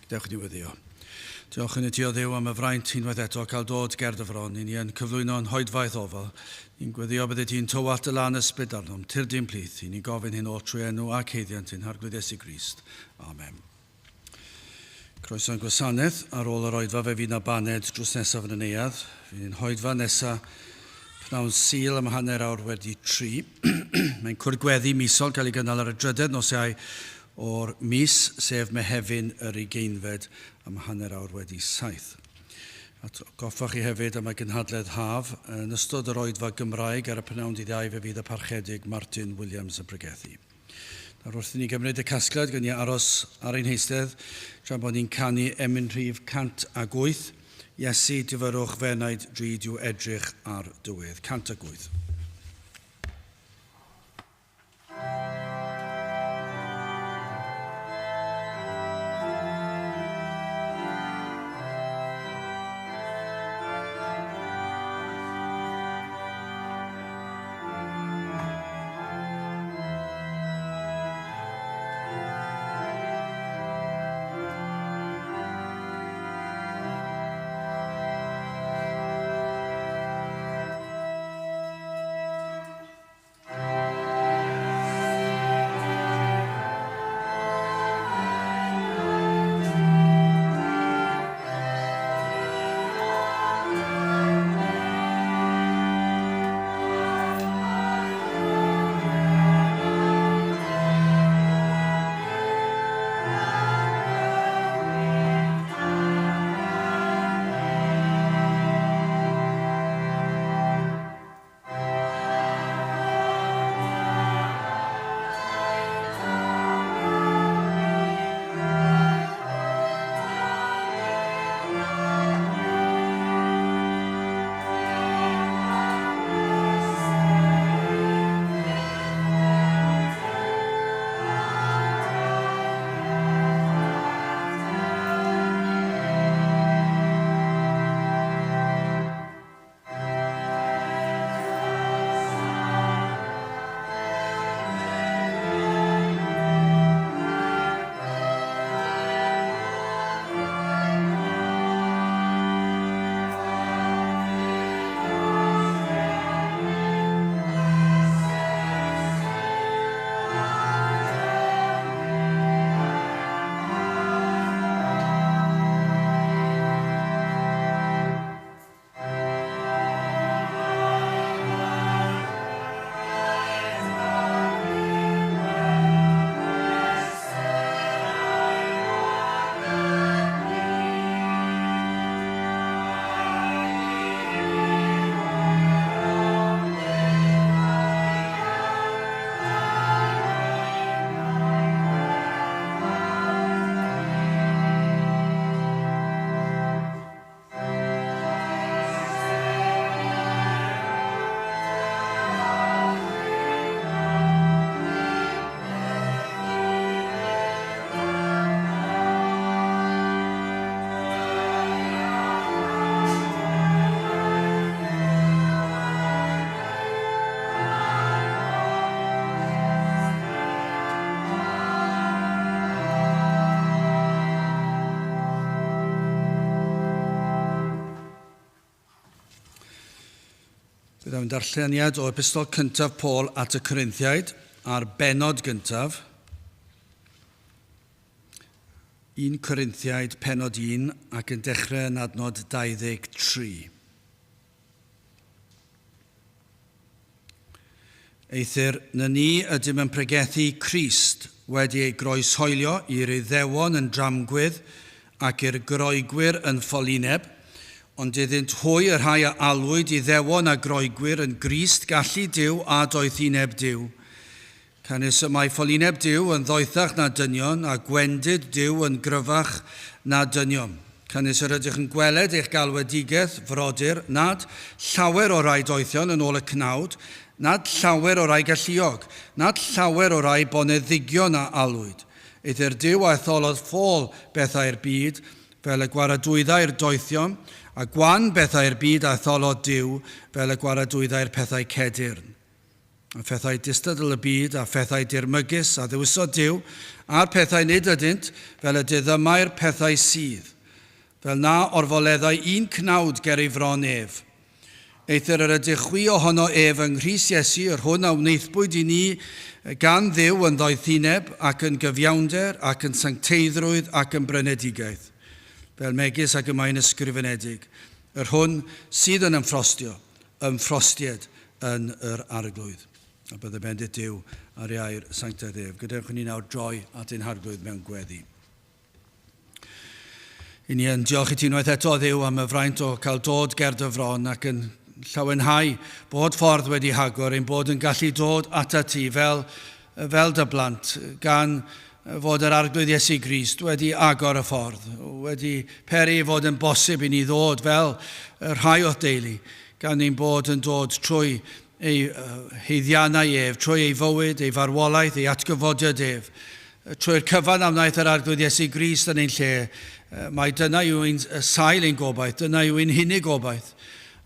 Dewch ni weddio. Diolch yn y Dio Dduw am y fraint unwaith eto cael dod ger dy fron. Ni yn cyflwyno'n hoedfaith ofal. Ni'n gweddio bydde ti'n tywat y lan ysbryd arnom, tirdi'n plith. Ni'n gofyn hyn o trwy enw ac heiddiant yn Harglwydd Iesu Grist. Amen. Croeso'n gwasanaeth ar ôl yr oedfa fe fydd na baned drws nesaf yn y neuadd. Fydd yn hoedfa nesaf pnawn Sul am hanner awr wedi 3. Mae'n cwrgweddi misol cael ei gynnal ar y drydedd nosau o'r mis, sef Mehefin yr 20 am hanner awr wedi 7. At goffach chi hefyd am y gynhadledd haf yn ystod yr oedfa Gymraeg ar y pnawn dydd Iau fe fydd y parchedig Martin Williams y Pregethu. Nawr wrth i ni gymryd y casgliad gan i aros ar ein heistedd tra bod ni'n canu Emynrif 108, Iesu difyrwch fenaid drud i'w edrych ar dywydd. 108. Bydd am darlleniad o epistol cyntaf Paul at y Corinthiaid a'r benod gyntaf. 1 Corinthiaid penod 1 ac yn dechrau yn adnod 23. Eithir, na ni ydym yn pregethu Crist wedi ei groeshoelio i'r Iddewon yn dramgwydd ac i'r groegwyr yn ffolineb, ond iddynt hwy y rhai a alwyd Iddewon a groegwyr yn grist gallu Duw a doethineb Duw. Canis y mae ffolineb Duw yn ddoethach na dynion a gwendid Duw yn gryfach na dynion. Canis yr ydych yn gweled eich galwedigaeth frodyr nad llawer o rai doethion yn ôl y cnawd, nad llawer o rai galluog, nad llawer o rai boneddigion a alwyd. Eithir Duw a etholodd ffôl bethau'r byd, fel y gwaradwyddau'r doethion, a gwan bethau'r byd a etholodd Duw, fel y gwaradwyddau'r pethau cedyrn. A phethau distadol y byd a phethau dirmygus a ddewysod Duw, a'r pethau nid ydynt fel y dyddymau'r pethau sydd, fel na orfoleddau un cnawd ger ei fron ef. Eithir yr ydych ohono ef yng Nghrist Iesu, yr hwn a wneithbwyd i ni gan Dduw yn ddoethineb ac yn gyfiawnder ac yn sancteiddrwydd ac yn brynedigaeth, fel megis ac yma'n ysgrifenedig. Yr hwn sydd yn ymffrostiad yn yr arglwydd. A bydde bendit Duw ar iair sanctaidd ef. Gadewch ni nawr droi at ein harglwydd mewn gweddi. I ni yn diolch i ti unwaith eto Dduw am y fraint o cael dod ger dy fron ac yn llawenhau bod ffordd wedi hagor ein bod yn gallu dod ata ti fel dy blant gan fod yr arglwydd Iesu Grist wedi agor y ffordd, wedi peri fod yn bosib i ni ddod fel y rhai o'r deulu, gan ein bod yn dod trwy ei heiddiannau ef, trwy ei fywyd, ei farwolaeth, ei atgyfodiad ef, trwy'r cyfan am wnaeth yr arglwydd Iesu Grist yn ein lle. Mae dyna yw ein sail ein gobaith, dyna yw ein hunig gobaith.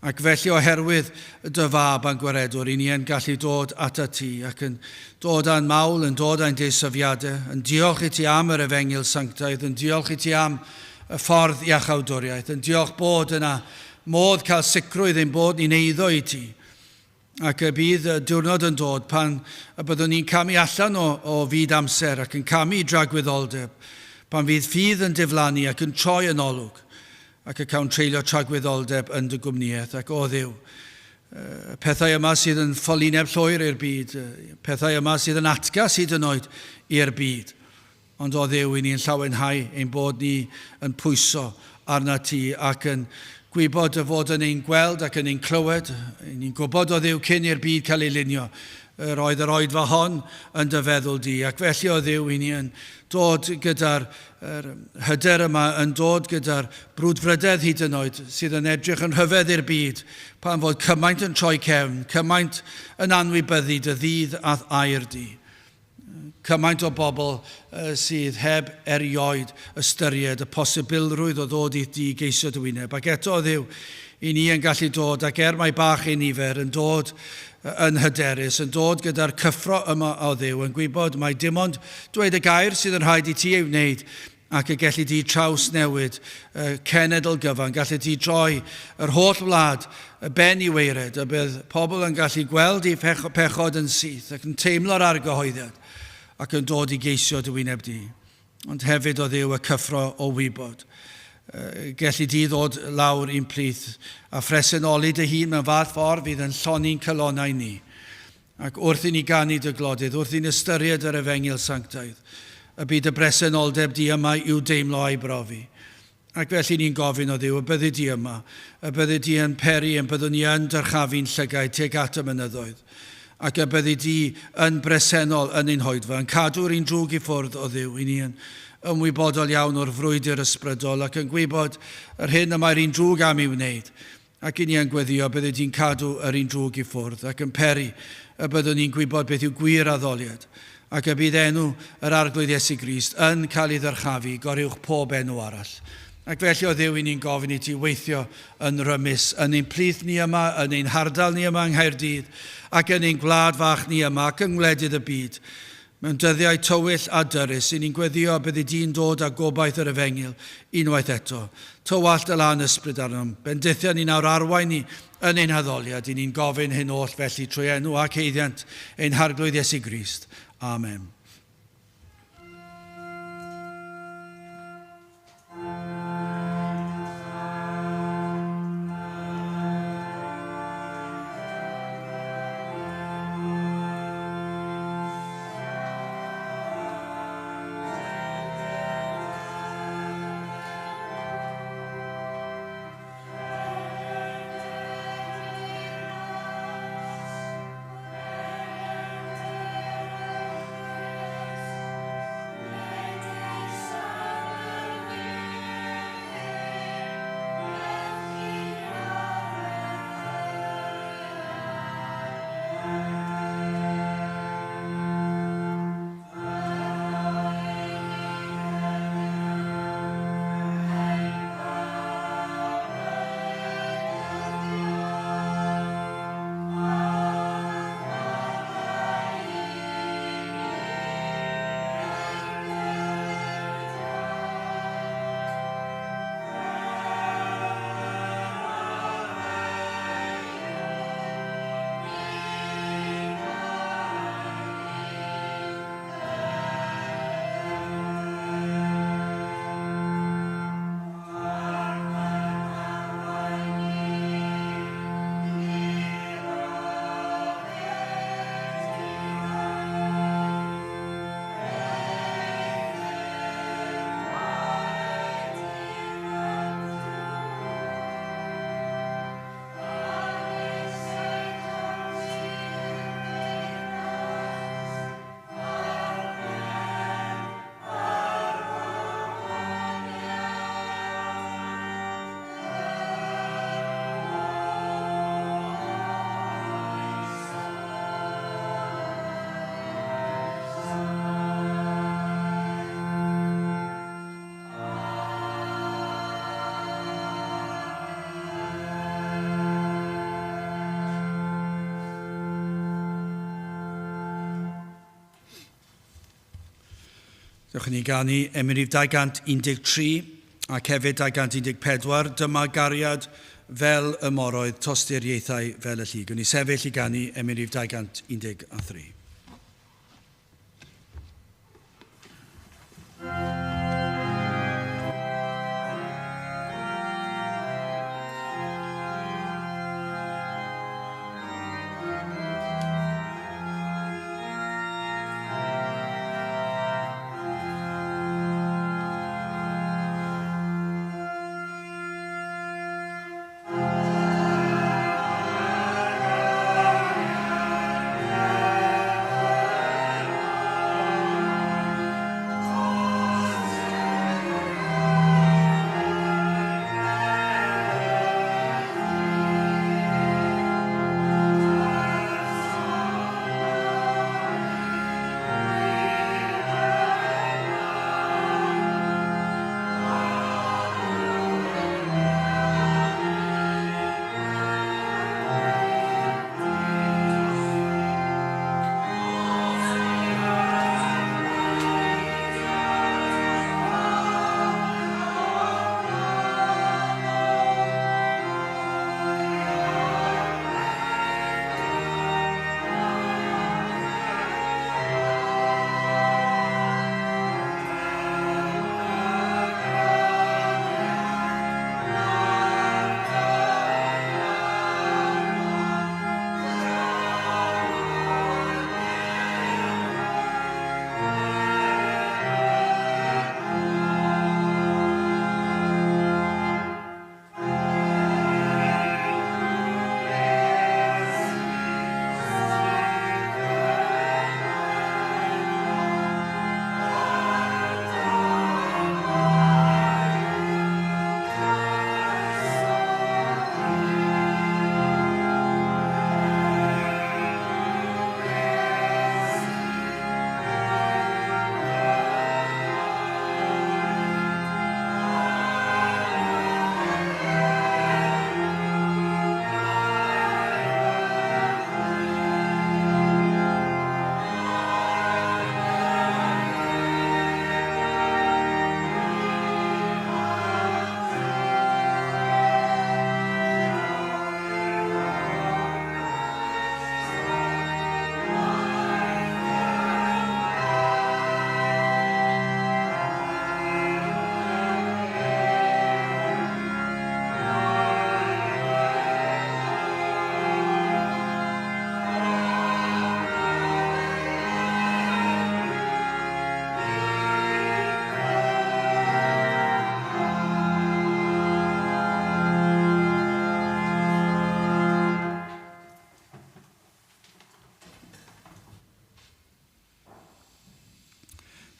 Ac felly oherwydd dy fab a'n gwaredwr, i ni yn gallu dod ata ti ac yn dod â'n mawl, yn dod â'n deisyddiadau, yn diolch i ti am yr efengil sanctaidd, yn diolch i ti am y ffordd iachawdwriaeth, yn diolch bod yna modd cael sicrwydd ein bod ni'n eiddo i ti. Ac y bydd y diwrnod yn dod pan y byddwn ni'n camu allan o fyd amser ac yn camu dragwyddoldeb, pan fydd ffydd yn diflannu ac yn troi yn olwg ac y cawn treulio tragwyddoldeb yn dy gwmnïaeth. Ac o Dduw, pethau yma sydd yn ffolineb llwyr i'r byd, pethau yma sydd yn atgas hyd yn oed i'r byd. Ond o Dduw, i ni'n llawenhau ein bod ni yn pwyso arna ti ac yn gwybod y fod yn ein gweld ac yn ein clywed. Ni'n gwybod o Dduw cyn i'r byd cael ei lunio. Yr oedfa hon yn dy feddwl di. Ac felly o Dduw, i ni yn dod gyda'r hyder yma, yn dod gyda'r brwdfrydedd hyd yn oed sydd yn edrych yn rhyfedd i'r byd, pan fod cymaint yn troi cefn, cymaint yn anwybyddu dy ddydd a air di. Cymaint o bobl sydd heb erioed ystyried y posibilrwydd o ddod i ti geisio dy wyneb. Ac eto o Dduw, i ni yn gallu dod, ac mai bach ein nifer, yn dod yn hyderus, yn dod gyda'r cyffro yma o Dduw, yn gwybod mai dim ond dweud y gair sydd yn rhaid i ti ei wneud, ac y gallu ti traws newid cenedl gyfan, gallu ti droi yr holl wlad ben i weired, y bydd pobl yn gallu gweld i pechod yn syth, ac yn teimlo'r argyhoeddiad, ac yn dod i geisio dy wyneb di. Ond hefyd o Dduw y cyffro o wybod. Gellu di ddod lawr i'n plith a phresynoli dy hun mewn fath ffordd fydd yn lloni'n cylonau ni. Ac wrth i ni ganu dy glodydd, wrth i ni ystyried yr efengil sanctaidd, y bydd y bresenoldeb di yma i'w deimlo a'i brofi. Ac felly ni'n gofyn o Dduw, y byddu di yma, y byddu di yn peri, yn byddwn ni yn dyrchafu'n llygaid tuag at y mynyddoedd. Ac y byddu di yn bresennol yn ein hoedfa, yn cadw'r un drwg i ffwrdd o Dduw, i ni yn ymwybodol iawn o'r frwydr ysbrydol ac yn gwybod yr hyn y mae'r un drwg am i'w wneud. Ac i ni yn gweddio bydde di'n cadw yr un drwg i ffwrdd ac yn peri y byddwn ni'n gwybod beth yw gwir addoliad. Ac y bydd enw yr arglwydd Iesu Grist yn cael ei ddyrchafu goriwch pob enw arall. Ac felly o Dduw i ni'n gofyn i ti weithio yn rymus yn ein plith ni yma, yn ein hardal ni yma yng Nghaerdydd ac yn ein gwlad fach ni yma ac yng ngwledydd y byd. Mewn dyddiau tywyll a dyrys, i ni'n gweddio bydde di'n dod â gobaith yr efengil unwaith eto. Tywallt Alun ysbryd arnom. Bendithio ni nawr arwain ni yn ein haddoliad. I ni'n gofyn hyn oll felly trwy enw ac heiddiant ein harglwydd Iesu Grist. Amen. Dewch ni ganu Emynau 213 ac hefyd 214. Dyma gariad fel y moroedd, tosturiaethau fel y llig. Ni sefyll i ganu Emynau 213.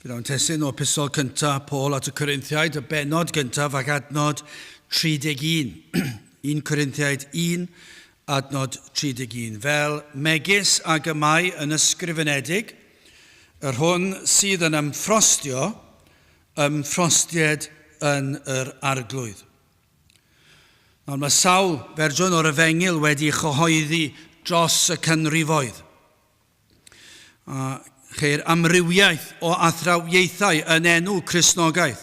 Bydd o'n testyn o epistol cyntaf Paul at y Corinthiaid, y benod gyntaf ac adnod 31. 1 Corinthiaid 1, adnod 31. Fel megis ag ymau yn ysgrifenedig, yr hwn sydd yn ymffrostio, ymffrostied yn yr arglwydd. Nawr mae sawl fersiwn o'r efengil wedi chyhoeddi dros y canrifoedd. Cheir amrywiaeth o athrawieithau yn enw Cristnogaeth.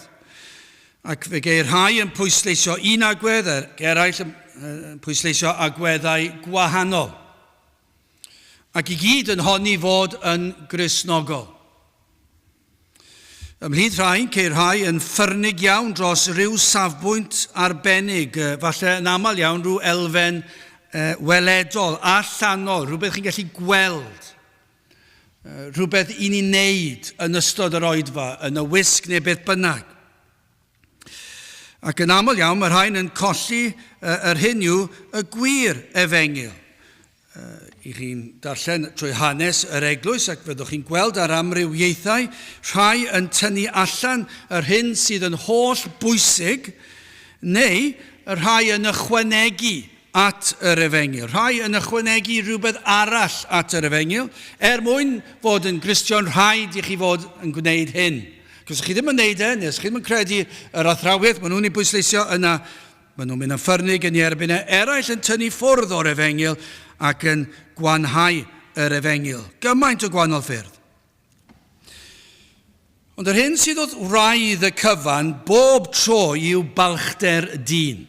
Ac fe geir rhai yn pwysleisio un agwedd, eraill yn pwysleisio agweddau gwahanol. Ac i gyd yn honni fod yn Gristnogol. Ymhlith rhain, ceir rhai yn ffyrnig iawn dros ryw safbwynt arbennig, falle yn aml iawn rhyw elfen weledol, allanol, rhywbeth chi'n gallu gweld. Rhywbeth i ni wneud yn ystod yr oedfa, yn y wisg neu beth bynnag. Ac yn aml iawn, mae rhain yn colli yr hyn yw y gwir efengil. I chi'n darllen trwy hanes yr eglwys ac fyddwch chi'n gweld ar amrywiaethau, rhai yn tynnu allan yr hyn sydd yn holl bwysig, neu y rhai yn ychwanegu at yr efengil. Rhai yn ychwanegu rhywbeth arall at yr efengil, mwyn fod yn Gristion rhaid i chi fod yn gwneud hyn. Cos chi ddim yn gwneud hyn, nes chi ddim yn credu yr athrawiaeth, maen nhw'n ei bwysleisio yna, maen nhw'n mynd yn ffyrnig yn ei erbyn eraill yn tynnu ffwrdd o'r efengil ac yn gwanhau yr efengil. Gymaint o gwahanol ffyrdd. Ond yr hyn sydd wrth wraidd y cyfan bob tro yw balchder dyn.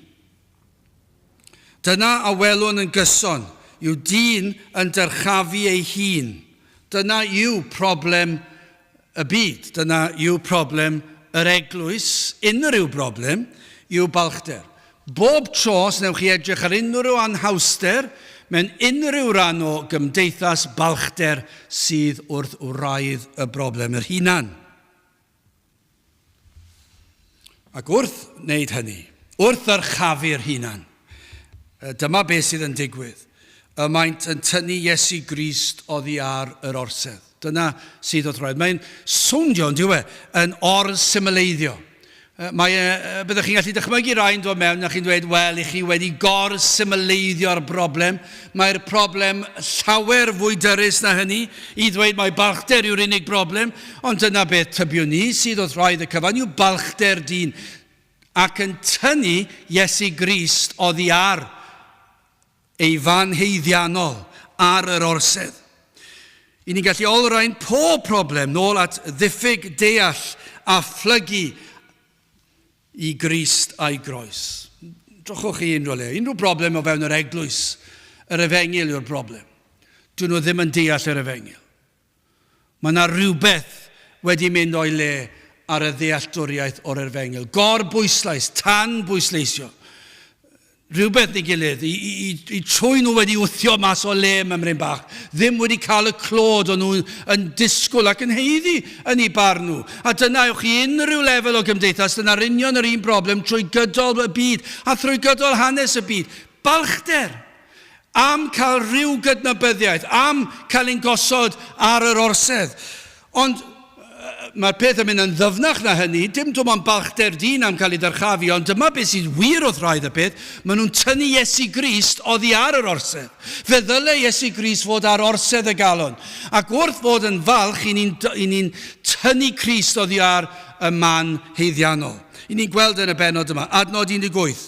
Dyna a welwn yn gyson, yw dyn yn dyrchafu ei hun. Dyna yw problem y byd. Dyna yw problem yr eglwys. Unrhyw problem yw balchder. Bob tro, os newch chi edrych ar unrhyw anhawster, mewn unrhyw ran o gymdeithas balchder sydd wrth wraidd y broblem yr hunan. Ac wrth wneud hynny, wrth yrchafu'r hunan, dyma beth sydd yn digwydd. Y maent yn tynnu Iesu Grist oddi ar yr orsedd. Dyna sydd wrth wraidd. Mae'n swndio, yn or-symleiddio. Byddwch chi'n gallu dychmygu rhain dod mewn a chi'n dweud, wel, i chi wedi gor-symleiddio'r broblem. Mae'r problem llawer fwy dyrys na hynny, i ddweud mae balchder yw'r unig broblem, ond dyna beth tybiwn ni sydd wrth wraidd y cyfan yw balchder dyn, ac yn tynnu Iesu Grist oddi ar ei fan heiddiannol ar yr orsedd. I ni'n gallu olrhain pob problem nôl at ddiffyg deall a phlygu i Grist a'i groes. Drwchwch chi unrhyw le. Unrhyw broblem o fewn yr eglwys, yr efengil yw'r broblem. Dyn nhw ddim yn deall yr efengil. Mae yna rhywbeth wedi mynd o'i le ar y ddealltwriaeth o'r efengil. Gor-bwyslais, tan-bwysleisio. Rhywbeth neu gilydd, i trwy nhw wedi wthio mas o le mymryn bach, ddim wedi cael y clod o nhw yn disgwyl ac yn heiddi yn ei barn nhw. A dyna ywch chi unrhyw lefel o gymdeithas, dyna'r union yr un broblem trwy gydol y byd a trwy gydol hanes y byd. Balchder, am cael rhyw gydnabyddiaeth, am cael ein gosod ar yr orsedd. Ond mae'r peth yn mynd yn ddyfnach na hynny, dim dim ond balchder dyn am cael ei dyrchafu, ond dyma beth sydd wir wrth wraidd y peth, maen nhw'n tynnu Iesu Grist oddi ar yr orsedd. Fe ddyle Iesu Grist fod ar orsedd y galon. Ac wrth fod yn falch, i ni'n tynnu Crist oddi ar y man heiddiannol. I ni'n gweld yn y benod yma, adnod 18.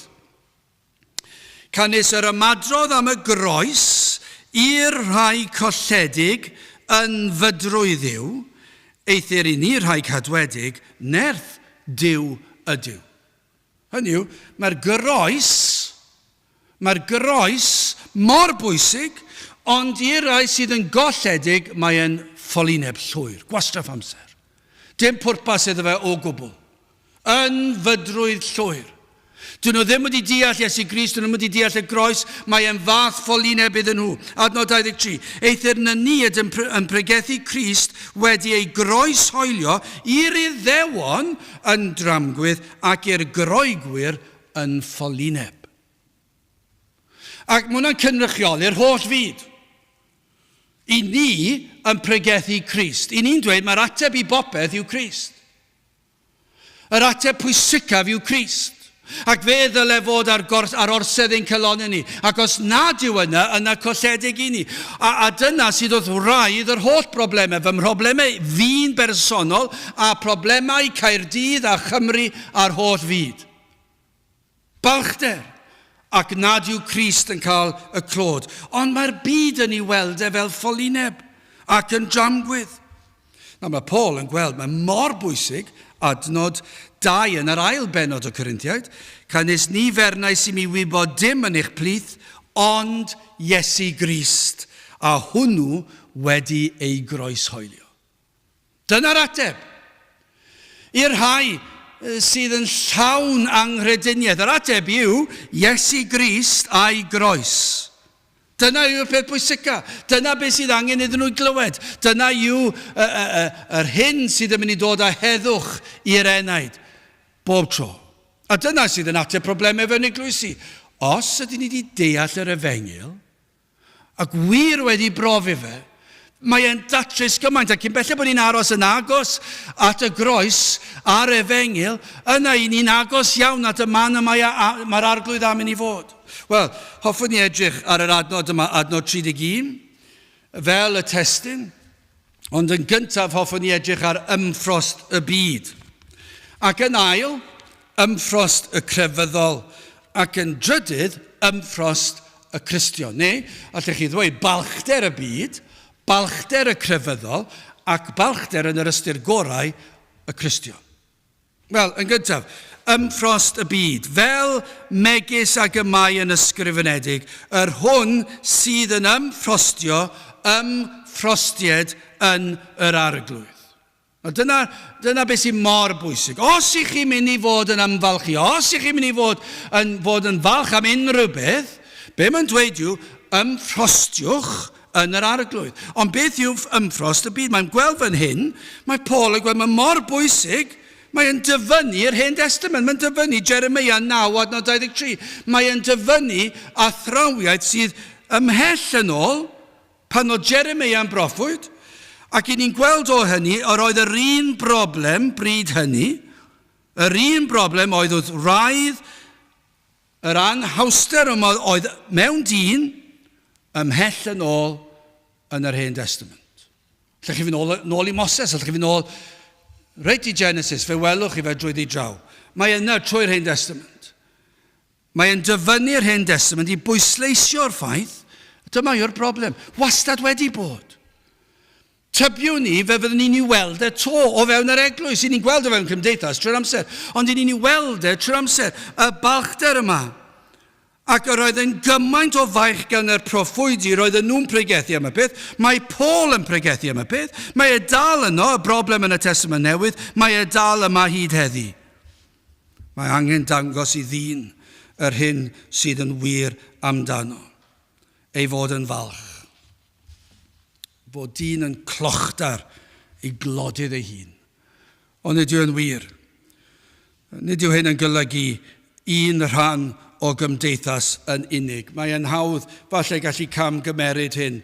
Canis yr ymadrodd am y groes i'r rhai colledig yn fydrwy ddiw, eithir i ni rhai cadwedig, nerth Duw ydyw. Hynny yw, mae'r groes mor bwysig, ond i'r rhai sydd yn golledig, mae'n ffolineb llwyr, gwastraff amser. Dim pwrpas iddo fe o gwbl. Yn fydrwydd llwyr. Dyn nhw ddim wedi deall Iesu Grist, dyn nhw wedi deall y groes, mae e'n fath ffolineb iddyn nhw. Adnod 23. Eithir na ni yn pregethu Crist wedi ei groes hoelio i'r iddewon yn dramgwydd ac i'r groegwyr yn ffolineb. Ac mae hwnna'n cynrychioli'r holl fyd. I ni yn pregethu Crist. I ni'n dweud mae'r ateb i bopeth yw Crist. Yr ateb pwysicaf yw Crist. Ac fe ddyle fod ar orsedd ein celon ni. Ac os nad yw yna colledig i ni. A dyna sydd wrth wraidd yr holl broblemau. Fy mhroblemau fi'n bersonol a problemau Caerdydd a Chymru a'r holl fyd. Balchder. Ac nad yw Crist yn cael y clod. Ond mae'r byd yn ei weld fel ffolineb ac yn dramgwydd. Mae Paul yn gweld, mae mor bwysig, adnod 2 yn yr ail benod o Corinthiaid, canis ni fernau sy'n mi wybod dim yn eich plith, ond Iesu Grist, a hwnnw wedi ei groeshoelio. Dyna'r ateb. I'r rhai sydd yn llawn anghrediniaeth, yr ateb yw Iesu Grist a'i groes. Dyna yw'r peth bwysica. Dyna beth sydd angen iddyn nhw glywed. Dyna yw yr hyn sydd yn mynd i dod â heddwch i'r enaid bob tro. A dyna sydd yn ateb problemau fe'n eglwysi. Os ydyn ni wedi deall yr efengil, ac wir wedi brofi fe, mae e'n datrys gymaint, ac yn bellach bod ni'n aros yn agos at y groes a'r efengil, yna i ni'n agos iawn at y man yma mae'r arglwydd am yn ei fod. Wel, hoffwn ni edrych ar yr adnod yma, adnod 31, fel y testyn, ond yn gyntaf hoffwn ni edrych ar ymffrost y byd. Ac yn ail, ymffrost y crefyddol, ac yn drydydd, ymffrost y Cristion. Neu, allech chi ddweud, balchder y byd, balchder y crefyddol, ac balchder yn yr ystyr gorau, y y Cristion. Wel, yn gyntaf, ymffrost y byd. Fel megis ac y mae yn ysgrifenedig, hwn sydd yn ymffrostied yn yr arglwydd. Dyna beth sy'n mor bwysig. Os ych chi'n mynd i fod yn ymfalchu, os ych chi'n mynd i fod yn falch am unrhyw beth, be mae'n dweud yw, ymffrostiwch yn yr arglwydd. Ond beth yw ymffrost y byd? Mae'n gweld fan hyn, mae Paul yn gweld, mae'n mor bwysig, mae'n dyfynnu'r Hen Testament, mae'n dyfynnu Jeremia 9 adnod 23. Mae'n dyfynnu athrawiaeth sydd ymhell yn ôl pan oedd Jeremia yn broffwyd, ac i ni'n gweld o hynny, oedd yr un broblem bryd hynny, yr un broblem oedd raidd yr anhawster yma oedd mewn dyn ymhell yn ôl yn yr Hen Testament. Lle chi fynd nôl i Moses, lle chi fynd nôl reit i Genesis, fe welwch chi fe drwy draw. Mae yna trwy'r Hen Testament. Mae'n dyfynnu'r Hen Testament i bwysleisio'r ffaith, dyma yw'r broblem. Wastad wedi bod. Tybiwn ni, fe fyddwn ni'n ei weld e to o fewn yr eglwys. Ni'n gweld o fewn cymdeithas trwy'r amser. Ond ni'n ei weld e trwy'r amser. Y balchder yma. Ac yr oedd yn gymaint o faich gan yr proffwydi, roedd nhw'n pregethu am y peth. Mae Paul yn pregethu am y peth. Mae dal yno, y broblem yn y Testament Newydd, mae dal yma hyd heddi. Mae angen dangos i ddyn yr hyn sydd yn wir amdano. Ei fod yn falch. Bod dyn yn clochdar i glodydd ei hun. Ond nid yw'n wir. Nid yw hyn yn golygu un rhan o gymdeithas yn unig. Mae'n hawdd falle gallu camgymeryd hyn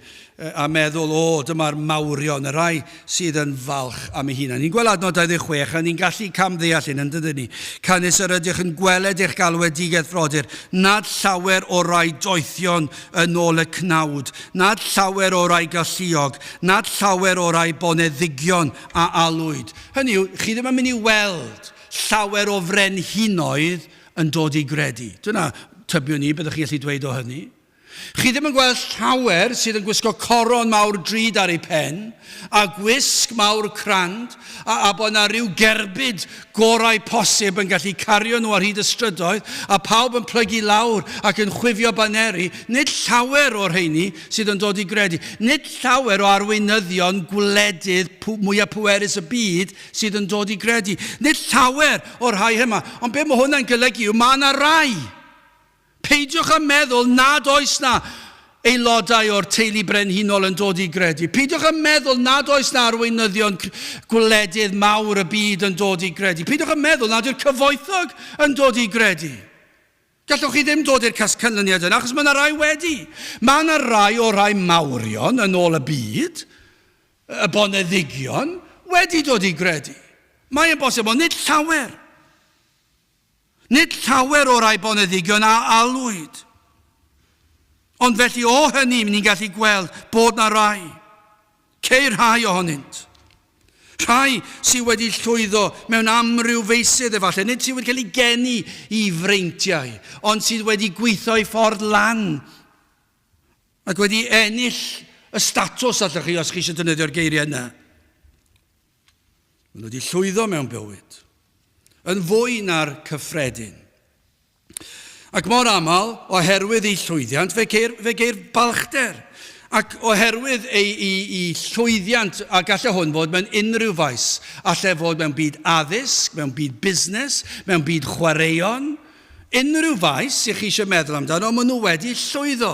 a meddwl, dyma'r mawrion, y rai sydd yn falch am ei hunan. Ni'n gweld adnod 26 a ni'n gallu camddeall hyn yn dydyn ni. Canis yr ydych yn gweled eich galwedigaeth frodyr, nad llawer o rai doethion yn ôl y cnawd, nad llawer o rai galluog, nad llawer o rai boneddigion a alwyd. Hynny yw, chi ddim yn mynd i weld llawer o frenhinoedd yn dod i gredu. Dyna tybiwn ni, byddwch chi gallu dweud o hynny. Chi ddim yn gweld llawer sydd yn gwisgo coron mawr drud ar ei pen, a gwisg mawr crand, a bod yna rhyw gerbyd gorau posib yn gallu cario nhw ar hyd y strydoedd, a pawb yn plygu lawr ac yn chwifio baneri. Nid llawer o'r rheini sydd yn dod i gredu. Nid llawer o arweinyddion gwledydd mwyaf pwerus y byd sydd yn dod i gredu. Nid llawer o'r rhai yma. Ond be mae hwnna'n golygu yw, mae yna rai. Peidiwch â meddwl nad oes na aelodau o'r teulu brenhinol yn dod i gredu. Peidiwch â meddwl nad oes na arweinyddion gwledydd mawr y byd yn dod i gredu. Peidiwch â meddwl nad yw'r cyfoethog yn dod i gredu. Gallwch chi ddim dod i'r casgynlyniad yna, achos mae yna rai wedi. Mae yna rai o rai mawrion yn ôl y byd, y boneddigion, wedi dod i gredu. Mae yn bosibl, nid llawer. Nid llawer o rai boneddigion a alwyd. Ond felly o hynny, ni'n gallu gweld bod na rai. Ceir rhai ohonynt. Rhai sydd wedi llwyddo mewn amryw feisydd efallai. Nid sydd wedi cael ei geni i freintiau, ond sydd wedi gweithio i ffordd lan. Ac wedi ennill y statws allwch chi os chi eisiau defnyddio'r geiriau yna. Maen wedi llwyddo mewn bywyd. Yn fwy na'r cyffredin. Ac mor aml, oherwydd ei llwyddiant, fe geir balchder. Ac oherwydd ei llwyddiant, a gallai hwn fod mewn unrhyw faes, allai fod mewn byd addysg, mewn byd busnes, mewn byd chwaraeon, unrhyw faes sy'ch chi eisiau meddwl amdano, maen nhw wedi llwyddo.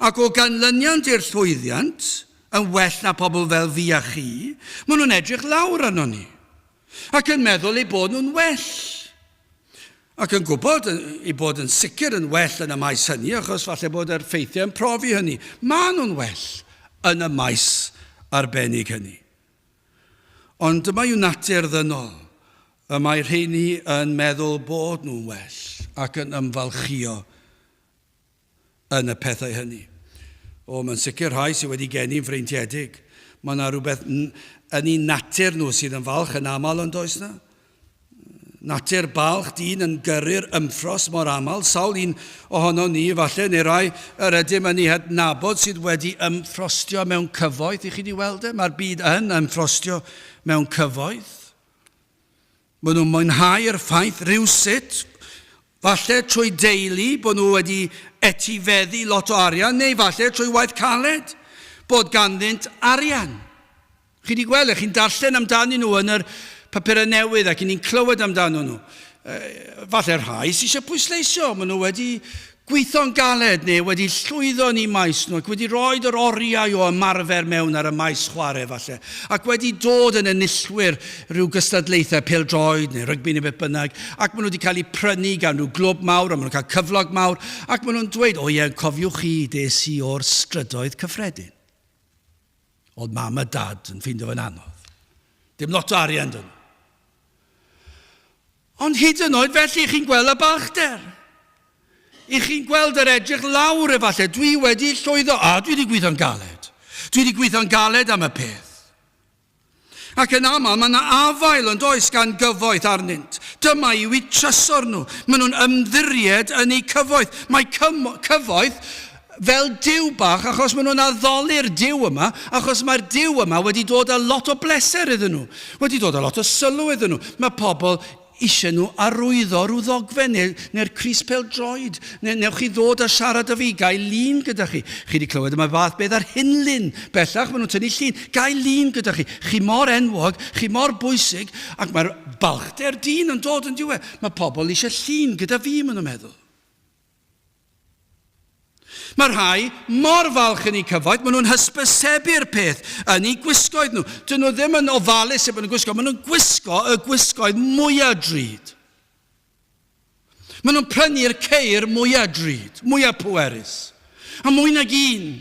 Ac o ganlyniant i'r llwyddiant, yn well na pobl fel fi a chi, maen nhw'n edrych lawr arno ni. Ac yn meddwl ei bod nhw'n well. Ac yn gwybod ei bod yn sicr yn well yn y maes hynny, achos falle bod yr ffeithiau yn profi hynny. Mae nhw'n well yn y maes arbennig hynny. Ond dyma yw natur ddynol. Y mae rheini yn meddwl bod nhw'n well ac yn ymfalchio yn y pethau hynny. Mae'n sicr rhai sydd wedi geni'n freintiedig. Mae yna rhywbeth yn ei natur nhw sydd yn falch yn aml yn does na. Natur balch dyn yn gyrru'r ymffros mor aml. Sawl un ohono ni, falle, neu rai yr ydym yn ei hadnabod sydd wedi ymffrostio mewn cyfoeth. I chi di weld e? Mae'r byd yn ymffrostio mewn cyfoeth. Maen nhw'n mwynhau'r ffaith rywsut, falle trwy deulu bod nhw wedi etifeddu lot o arian, neu falle trwy waith caled, bod ganddynt arian. Chi wedi gweld, chi'n darllen amdano nhw yn yr papurau newydd ac ni'n clywed amdano nhw. Falle rhai sy'n eisiau pwysleisio, maen nhw wedi gweithio'n galed neu wedi llwyddo ni maes nhw ac wedi rhoi yr oriau o ymarfer mewn ar y maes chwarae falle ac wedi dod yn enillwyr rhyw gystadlaethau pêl-droed neu rygbi neu beth bynnag ac maen nhw wedi cael eu prynu gan rhyw glwb mawr a maen nhw'n cael cyflog mawr ac maen nhw'n dweud o ie, cofiwch chi des i o'r strydoedd cyffredin. Oedd mam a dad yn ffindo fe'n anodd. Dim lot o arian dyn. Ond hyd yn oed felly chi'n gweld y balchder. I chi'n gweld yr edrych lawr efallai, dwi wedi llwyddo, dwi wedi gweithio'n galed. Dwi wedi gweithio'n galed am y peth. Ac yn aml, mae yna afael yn does gan gyfoeth arnynt. Dyma yw eu trysor nhw. Maen nhw'n ymddiried yn eu cyfoeth. Mae cyfoeth fel diw bach, achos maen nhw'n addoli'r diw yma, achos mae'r diw yma wedi dod â lot o bleser iddyn nhw. Wedi dod â lot o sylw iddyn nhw. Mae pobl eisiau nhw arwyddo rhyw ddogfen neu'r Cris Pêl-droed. Newch chi ddod a siarad â fi, gael lun gyda chi. Chi wedi clywed yma fath beth ar hynlyn. Bellach maen nhw'n tynnu llun. Gael lun gyda chi. Chi mor enwog, chi mor bwysig, ac mae'r balchder dyn yn dod yn diwedd. Mae pobl eisiau llun gyda fi, maen nhw'n meddwl. Mae rhai mor falch yn eu cyfoeth, maen nhw'n hysbysebu'r peth yn eu gwisgoedd nhw. Dyn nhw ddim yn ofalus sef yn y gwisgo, maen nhw'n gwisgo y gwisgoedd mwyaf drud. Maen nhw'n prynu'r ceir mwyaf drud, mwyaf pwerus. A mwy nag un.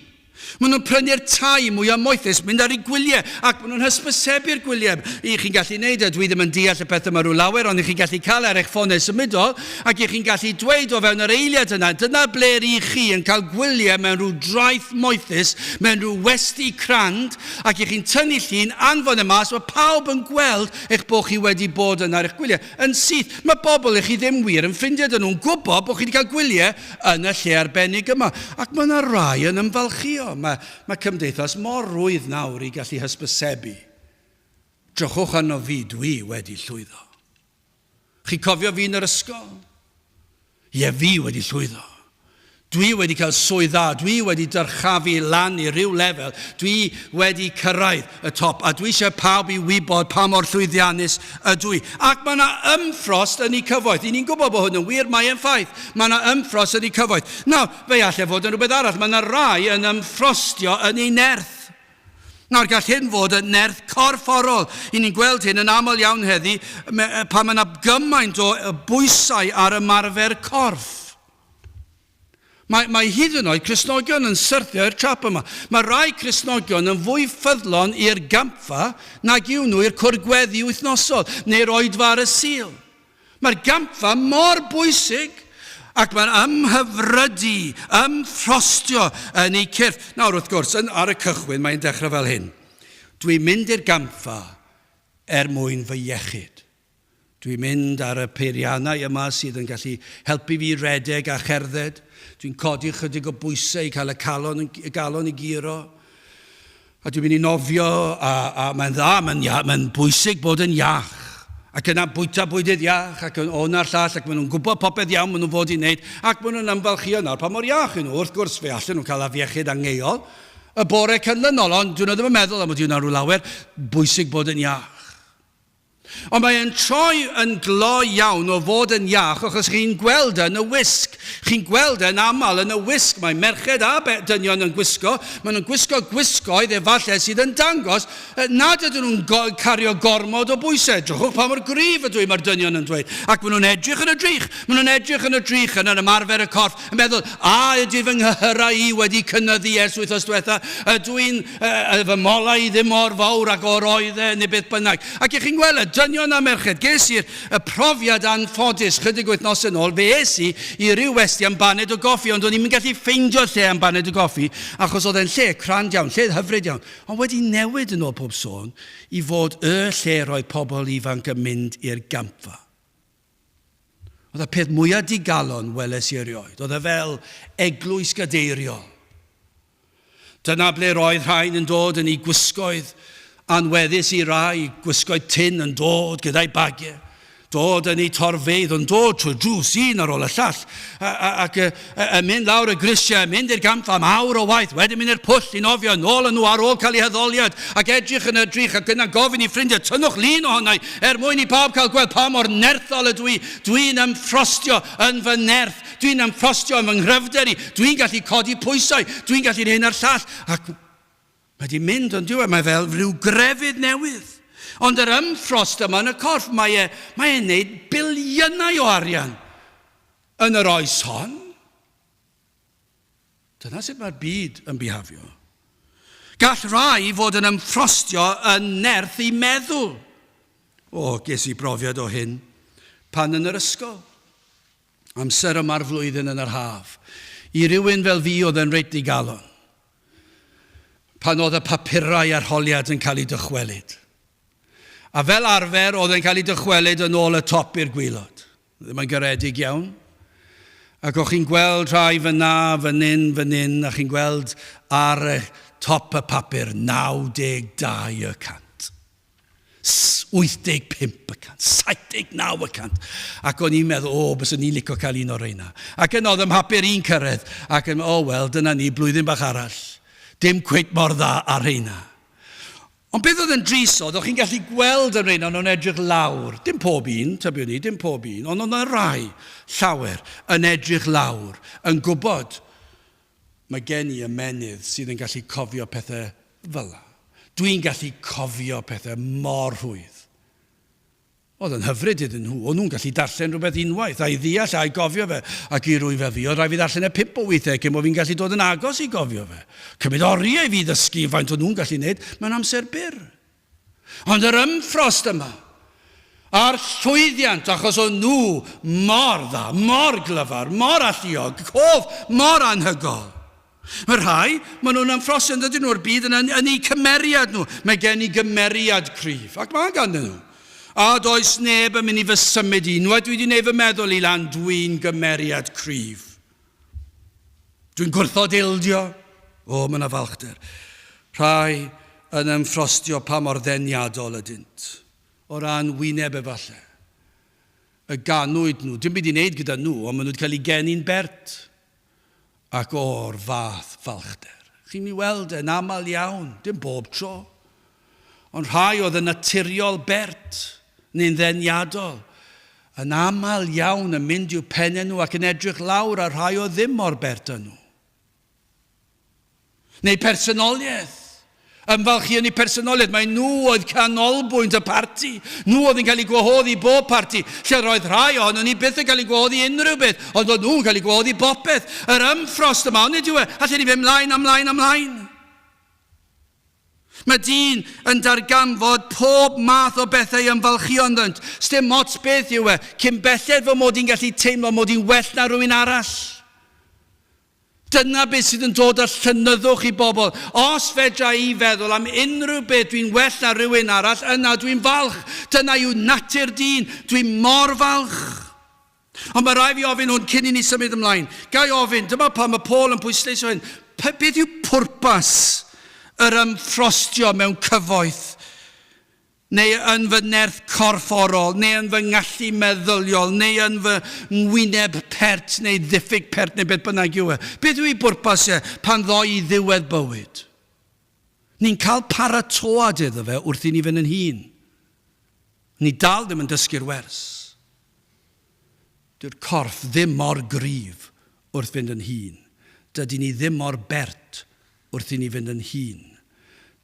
Maen nhw'n prynu'r tai mwyaf moethus, mynd ar eu gwyliau, ac maen nhw'n hysbysebu'r gwyliau. I chi'n gallu neud, dwi ddim yn deall y pethau yma rhyw lawer, ond i chi'n gallu cael ar eich ffonau symudol, ac i chi'n gallu dweud o fewn yr eiliad yna, dyna ble'r i chi yn cael gwyliau mewn rhyw draeth moethus, mewn rhyw westi crand, ac i chi'n tynnu llun, anfon y mas, mae pawb yn gweld eich bod chi wedi bod yn ar eich gwyliau. Yn syth, mae bobl eich chi ddim wir yn ffrindiau dyn nhw'n gwybod bod chi wedi cael gwyliau yn y lle arbennig yma. Ac mae yna rai yn ymfalchio. Mae cymdeithas mor rwydd nawr i gallu hysbysebu. Drychwch arno fi, dwi wedi llwyddo. Chi cofio fi yn yr ysgol? Ie, fi wedi llwyddo. Dwi wedi cael swydd dda, dwi wedi dyrchafu lan i ryw lefel, dwi wedi cyrraedd y top, a dwi eisiau pawb i wybod pa mor llwyddiannus ydw i. Ac mae yna ymffrost yn ei cyfoeth. I ni'n gwybod bod hwn yn wir, mae'n ffaith. Mae yna ymffrost yn ei cyfoeth. Nawr, fe allai fod yn rhywbeth arall. Mae yna rai yn ymffrostio yn ei nerth. Nawr, gall hyn fod yn nerth corfforol. I ni'n gweld hyn yn aml iawn heddi, pan mae yna gymaint o bwysau ar ymarfer corff. Mae hyd yn oed Cristnogion yn syrthio'r trap yma. Mae rai Cristnogion yn fwy ffyddlon i'r gampfa nag yw nhw i'r cwrgweddi wythnosol neu'r oedfa ar y Sul. Mae'r gampfa mor bwysig ac mae'n ymhyfrydu, ymffrostio yn ei cyrff. Nawr wrth gwrs, ar y cychwyn mae'n dechrau fel hyn. Dwi'n mynd i'r gampfa mwyn fy iechyd. Dwi'n mynd ar y peiriannau yma sydd yn gallu helpu fi redeg a cherdded. Dwi'n codi chydig o bwysau i cael y galon i giro. A dwi'n mynd i nofio, a mae'n dda, mae'n bwysig bod yn iach. Ac yna bwyta bwydydd iach, ac o'na'r llall, ac maen nhw'n gwybod popeth iawn maen nhw'n fod i wneud, ac maen nhw'n ymfalchio nawr pa mor iach yn nhw. Wrth gwrs fe allan nhw'n cael afiechyd angheuol. Y bore canlynol, ond dwi'n ddim yn meddwl am bod yna rhyw lawer, bwysig bod yn iach. Ond mae'n troi yn glo iawn o fod yn iach, achos chi'n gweld yn y wisg. Chi'n gweld yn aml yn y wisg. Mae merched a dynion yn gwisgo. Maen nhw'n gwisgo gwisgoedd efallai sydd yn dangos nad ydyn nhw'n cario gormod o bwysau. Drychwch pa mor gryf ydw i mae'r dynion yn dweud. Ac maen nhw'n edrych yn y drych. Maen nhw'n edrych yn y drych yn ymarfer y corff. Yn meddwl, ydy fy nghyhyra i wedi cynyddu ers wythnos diwetha. Ydw i'n fy mola i ddim o'r fawr ac o'r oeddau neu beth bynnag. Ac chi'n gweld dynion a merched, ges i'r profiad anffodus chydig wythnos yn ôl, fe es i ryw westi am baned o goffi, ond o'n i'n gallu ffeindio lle am baned o goffi, achos oedd e'n lle crand iawn, lle hyfryd iawn. Ond wedi newid yn ôl pob sôn i fod y lle roedd pobl ifanc yn mynd i'r gampfa. Oedd y peth mwyaf digalon weles i erioed. Oedd e fel eglwys gadeiriol. Dyna ble roedd rhain yn dod yn ei gwisgoedd anweddus i rai, gwisgoedd tin yn dod gyda'i bagiau. dod yn ei torfeidd, yn dod trwy drws un ar ôl y llall, ac yn mynd lawr y grisiau, mynd i'r gampfa am awr o waith, wedyn mynd i'r pwll i nofio nôl yn nhw ar ôl cael ei heddoliad, ac edrych yn y drych, ac yna gofyn i ffrindiau, tynnwch lun ohonau, mwyn i pawb cael gweld pa mor nerthol ydw i. Dwi'n ymffrostio yn fy nerth, dwi'n ymffrostio yn fy nghyfder i, dwi'n gallu codi pwysau, dwi'n gallu hyn ar llall, ac mae di mynd yn diwedd, mae fel rhyw grefydd newydd. Ond yr ymffrost yma yn y corff, mae e'n gwneud biliynau o arian yn yr oes hon. Dyna sut mae'r byd yn bihafio. Gall rai fod yn ymffrostio yn nerth i meddwl. Ges i brofiad o hyn pan yn yr ysgol. Amser yma'r flwyddyn yn yr haf. I rywun fel fi oedd yn reit digalon. Pan oedd y papurau arholiad yn cael ei dychwelyd. A fel arfer, oedd e'n cael ei dychwelyd yn ôl y top i'r gwylod. Ddim yn garedig iawn. Ac o'ch chi'n gweld rhai fyna, fan hyn, a chi'n gweld ar y top y papur 92%. 85%, 79%. Ac o'n i'n meddwl, bys o'n i'n licio cael un o'r reina. Ac yn oedd ym papur un cyrraedd, ac yn, wel, dyna ni, blwyddyn bach arall. Dim cweit mor dda ar reina. Ond beth oedd yn drisodd, o'ch chi'n gallu gweld yr un o'n edrych lawr. Dim pob un, tybiwn ni, dim pob un. Ond oedd yna rai, llawer, yn edrych lawr, yn gwybod mae gen i ymenydd sydd yn gallu cofio pethau fel yna. Dwi'n gallu cofio pethau mor rhwydd. Oedd yn hyfryd iddyn nhw. O'n nhw'n gallu darllen rhywbeth unwaith, a'i ddeall, a'i gofio fe, ac i rwy fel fi. Oedd rai fi darllen 5 o weithiau, cyn bod fi'n gallu dod yn agos i gofio fe. Cymryd oriau fi ddysgu faint o'n nhw'n gallu gwneud, mae'n amser byr. Ond yr ymffrost yma, a'r llwyddiant, achos o'n nhw mor dda, mor glyfar, mor alluog, cof, mor anhygol. Mae rhai, maen nhw'n ymffrostio yn dydyn nhw'r byd yn eu cymeriad nhw. Mae gen i gymeriad cryf, ac mae ganddyn nhw. A does neb yn mynd i fy symud i. Unwaith dwi wedi gwneud fy meddwl i lan, dwi'n gymeriad cryf. Dwi'n gwrthod ildio. Mae yna falchder. Rhai yn ymffrostio pa mor ddeniadol ydynt. O ran wyneb efallai. Y ganwyd nhw. Dim byd i wneud gyda nhw, ond maen nhw wedi cael ei genu'n bert. Ac o'r fath falchder. Chi'n ei weld yn aml iawn, dim bob tro. Ond rhai oedd yn naturiol bert, neu'n ddeniadol, yn aml iawn yn mynd i'w pennau nhw ac yn edrych lawr a rhai oedd ddim mor bert yn nhw. Neu personoliaeth. Ymfalchu yn eu personoliaeth. Mae nhw oedd canolbwynt y parti. Nhw oedd yn cael ei gwahoddi bob parti. Lle roedd rhai ohonyn ni byth yn cael ei gwahoddi unrhyw beth, ond oedd nhw'n cael ei gwahoddi bopeth. Yr ymffrost yma, ond ydyw e, allan ni fe ymlaen. Mae dyn yn darganfod pob math o bethau ymfalchuon ddynt. Sdim ots beth yw e, cyn belled fod mod i'n gallu teimlo mod i'n well na rhywun arall. Dyna beth sydd yn dod â'r llynyddwch i bobl. Os fedra i feddwl am unrhyw beth dwi'n well na rhywun arall, yna dwi'n falch. Dyna yw natur dyn, dwi'n mor falch. Ond mae rai fi ofyn hwn cyn i ni symud ymlaen. Gai ofyn, dyma pan mae Paul yn pwysleisio hyn. Beth yw pwrpas yr ymffrostio mewn cyfoeth, neu yn fy nerth corfforol, neu yn fy ngallu meddyliol, neu yn fy ngwyneb pert, neu ddiffyg pert, neu beth bynnag yw e. Beth yw ei bwrpas e pan ddoi i ddiwedd bywyd? Ni'n cael paratoad iddo fe wrth i ni fynd yn hun. Ni dal ddim yn dysgu'r wers. Dyw'r corff ddim mor gryf wrth fynd yn hun. Dydy ni ddim mor bert wrth i ni fynd yn hun.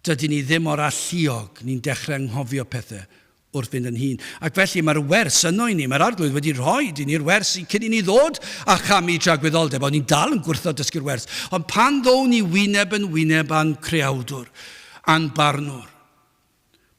Dydy ni ddim o'r alluog, ni'n dechrau anghofio pethau wrth fynd yn hun. Ac felly mae'r wers yno i ni, mae'r arglwydd wedi rhoi i ni'r wers cyn i ni ddod a chamu tragwyddoldeb, ond ni'n dal yn gwrthod dysgu'r wers. Ond pan ddown ni wyneb yn wyneb a'n creawdwr, a'n barnwr,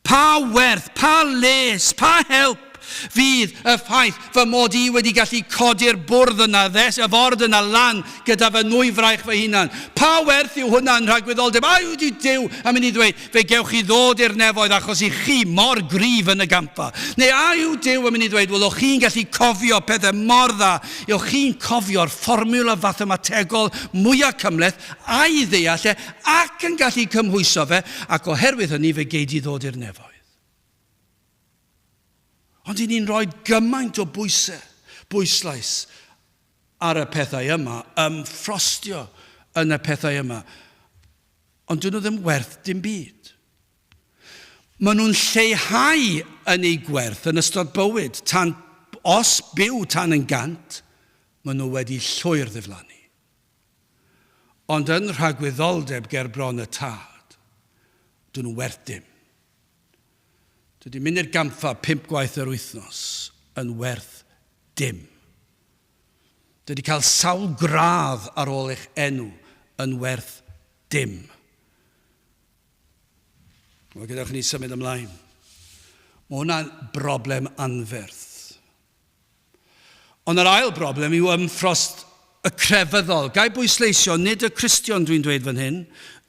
pa werth, pa les, pa help fydd y ffaith fy mod i wedi gallu codi'r bwrdd yna, y ford yna lan gyda fy nwy fraich fy hunan. Pa werth yw hwnna'n rhagwyddoldeb? A yw Duw yn mynd i ddweud, fe gewch chi ddod i'r nefoedd achos i chi mor gryf yn y gampfa. Neu a yw Duw yn mynd i ddweud, wel, o'ch chi'n gallu cofio pethau mor dda, o'ch chi'n cofio'r fformula fathemategol mwyaf cymleth a'i ddeall ac yn gallu cymhwyso fe, ac oherwydd hynny fe geid i ddod i'r nefoedd. Ond i ni'n rhoi gymaint o bwyslais ar y pethau yma, ymffrostio yn y pethau yma. Ond dyn nhw ddim werth dim byd. Maen nhw'n lleihau yn ei gwerth yn ystod bywyd. Os byw tan yn gant, maen nhw wedi llwyr ddiflannu. Ond yn rhagwyddoldeb ger bron y tad, dyn nhw werth dim. Dydy mynd i'r gampfa 5 gwaith yr wythnos yn werth dim. Dydy cael sawl gradd ar ôl eich enw yn werth dim. Mae gyda'ch ni symud ymlaen. Mae hwnna'n broblem anferth. Ond yr ail broblem yw ymffrost y crefyddol. Gai bwysleisio, nid y Cristion dwi'n dweud fan hyn,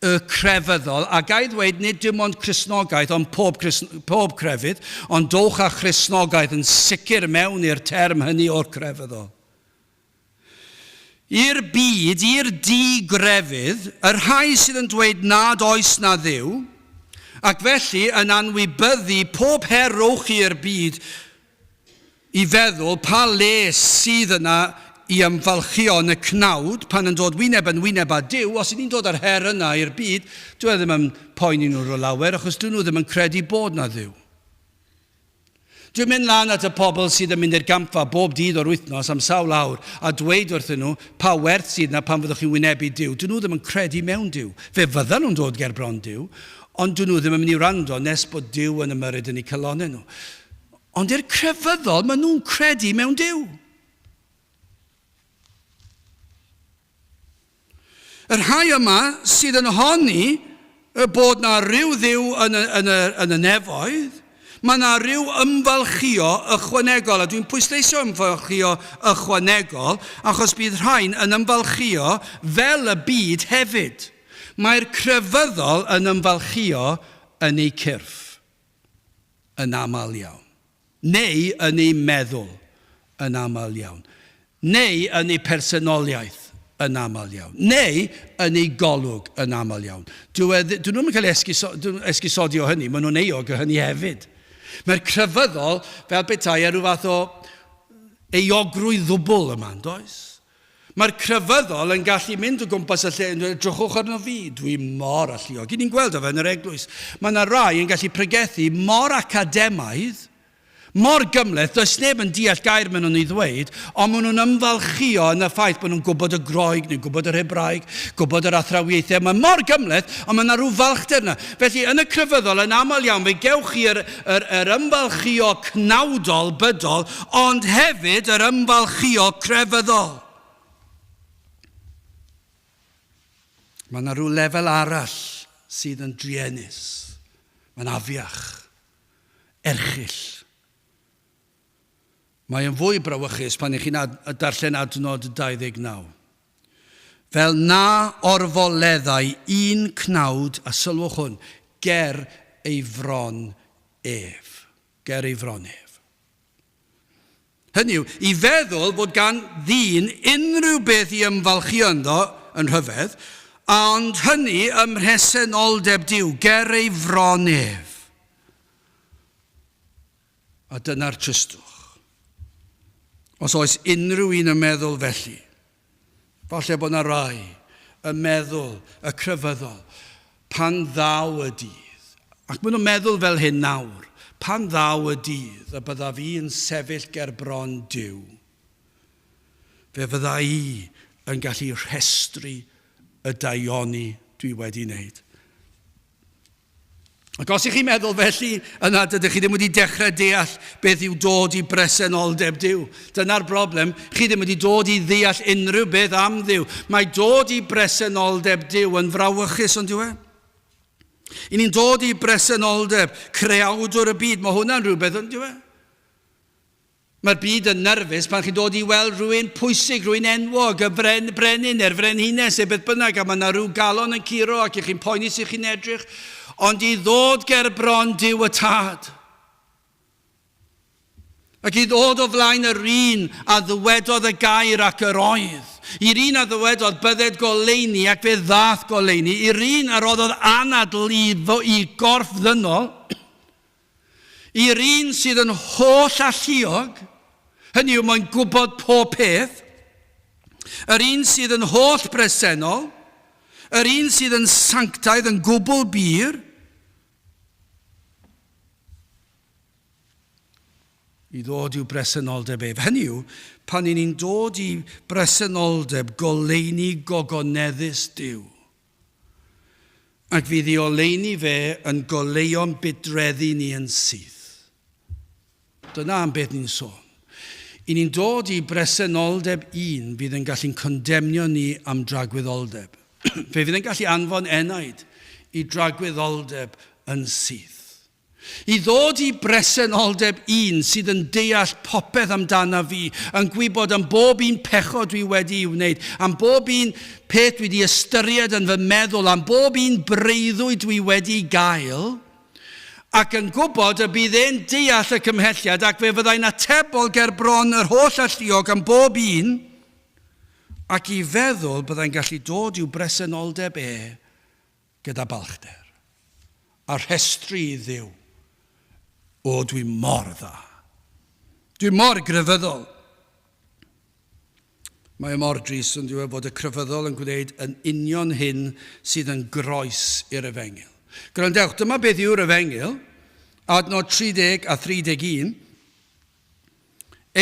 y crefyddol, a gai ddweud nid dim ond Cristnogaeth, ond pob crefydd, ond dowch a Cristnogaeth yn sicr mewn i'r term hynny o'r crefyddol. I'r byd, i'r di-grefydd, yr rhai sydd yn dweud nad oes na dduw, ac felly yn anwybyddu pob her rowch i'r byd i feddwl pa les sydd yna i ymfalchio yn y cnawd pan yn dod wyneb yn wyneb â Duw. Os ydyn ni'n dod ar her yna i'r byd, dwi ddim yn poeni nhw lawer, achos dyn nhw ddim yn credu bod na Dduw. Dwi'n mynd lan at y pobl sydd yn mynd i'r gampfa bob dydd o'r wythnos am sawl awr a dweud wrthyn nhw pa werth sydd na pan fyddwch chi'n wynebu Duw. Dyn nhw ddim yn credu mewn Duw. Fe fyddan nhw'n dod ger bron Duw, ond dyn nhw ddim yn mynd i wrando nes bod Duw yn ymyrryd yn eu calonau nhw. Ond i'r crefyddol, maen nhw'n credu mewn Duw. Yr rhai yma sydd yn honni bod na ryw dduw yn y nefoedd, mae na ryw ymfalchio ychwanegol, a dwi'n pwysleisio ymfalchio ychwanegol, achos bydd rhain yn ymfalchio fel y byd hefyd. Mae'r crefyddol yn ymfalchio yn ei cyrff, yn aml iawn, neu yn ei meddwl, yn aml iawn, neu yn ei personoliaeth, yn aml iawn, neu yn ei golwg yn aml iawn. Dyn nhw'n cael esgusodio hynny, maen nhw'n eog o hynny hefyd. Mae'r crefyddol fel petai rhyw fath o eogrwydd ddwbl yma, does? Mae'r crefyddol yn gallu mynd o gwmpas y lle, drychwch arno fi, dwi mor alluog. I ni'n gweld o fe yn yr eglwys. Mae yna rai yn gallu pregethu mor academaidd, mor gymleth, does neb yn deall gair maen nhw'n ei ddweud, ond maen nhw'n ymfalchio yn y ffaith bod nhw'n gwybod y Groeg, neu gwybod yr Hebraeg, gwybod yr athrawiaethau. Mae mor gymleth, ond mae yna rhyw falchder yna. Felly, yn y crefyddol, yn aml iawn, fe gewch chi'r ymfalchio cnawdol, bydol, ond hefyd yr ymfalchio crefyddol. Mae yna rhyw lefel arall sydd yn drienus. Mae'n afiach, erchyll. Mae yn fwy brawychus pan chi'n darllen adnod 29. Fel na orfoleddau un cnawd, a sylwch hwn, ger ei fron ef. Ger ei fron ef. Hynny yw, i feddwl bod gan ddyn unrhyw beth i ymfalchio ynddo yn rhyfedd, ond hynny ym mhresenoldeb Duw, ger ei fron ef. A dyna'r tristwch. Os oes unrhyw un yn meddwl felly, falle bod yna rai yn meddwl y crefyddol, pan ddaw y dydd, ac maen nhw'n meddwl fel hyn nawr, pan ddaw y dydd, a bydda fi yn sefyll ger bron Duw, fe fydda i yn gallu rhestru y daioni dwi wedi wneud. Ac os ych chi'n meddwl felly, yna dydych chi ddim wedi dechrau deall beth yw dod i bresenoldeb Duw. Dyna'r broblem, chi ddim wedi dod i ddeall unrhyw beth am Dduw. Mae dod i bresenoldeb Duw yn frawychus, ond yw e? I ni'n dod i bresenoldeb, creawdwr y byd, mae hwnna'n rhywbeth, ond yw e? Mae'r byd yn nerfus pan chi'n dod i weld rhywun pwysig, rhywun enwog, y brenin neu'r frenhines, beth bynnag, a mae yna rhyw galon yn curo ac chi'n poeni sy'n chi'n edrych. Ond i ddod ger bron Duw y tad. Ac i ddod o flaen yr un a ddywedodd y gair ac yr oedd. I'r un a ddywedodd bydded goleini ac fe ddath goleini. I'r un a roddodd anadl i gorff ddynol. I'r un sydd yn holl alluog, hynny yw mae'n gwybod pob peth, yr un sydd yn holl bresennol, yr un sydd yn sanctaidd yn gwbl bir, i ddod i'w bresenoldeb ef. Hynny yw, pan ni'n dod i bresenoldeb goleuni gogoneddus Duw, ac fydd ei oleuni fe yn goleuon bydreddu ni yn syth. Dyna am beth ni'n sôn. I ni'n dod i bresenoldeb un fydd yn gallu'n condemnio ni am dragwyddoldeb. Fe fydd yn gallu anfon enaid i dragwyddoldeb yn syth. I ddod i bresenoldeb un sydd yn deall popeth amdana fi, yn gwybod am bob un pechod dwi wedi i'w wneud, am bob un peth dwi wedi ystyried yn fy meddwl, am bob un breuddwyd dwi wedi gael, ac yn gwybod y bydd e'n deall y cymhelliad ac fe fyddai'n atebol ger bron yr holl alluog am bob un, ac i feddwl byddai'n gallu dod i'w bresenoldeb gyda balchder. A rhestru i Dduw. O, dwi mor dda. Dwi mor grefyddol. Mae mor dris yn dweud fod y crefyddol yn gwneud yn union hyn sydd yn groes i'r Efengyl. Grandewch, dyma beth yw'r Efengyl, adnod 30 a 31.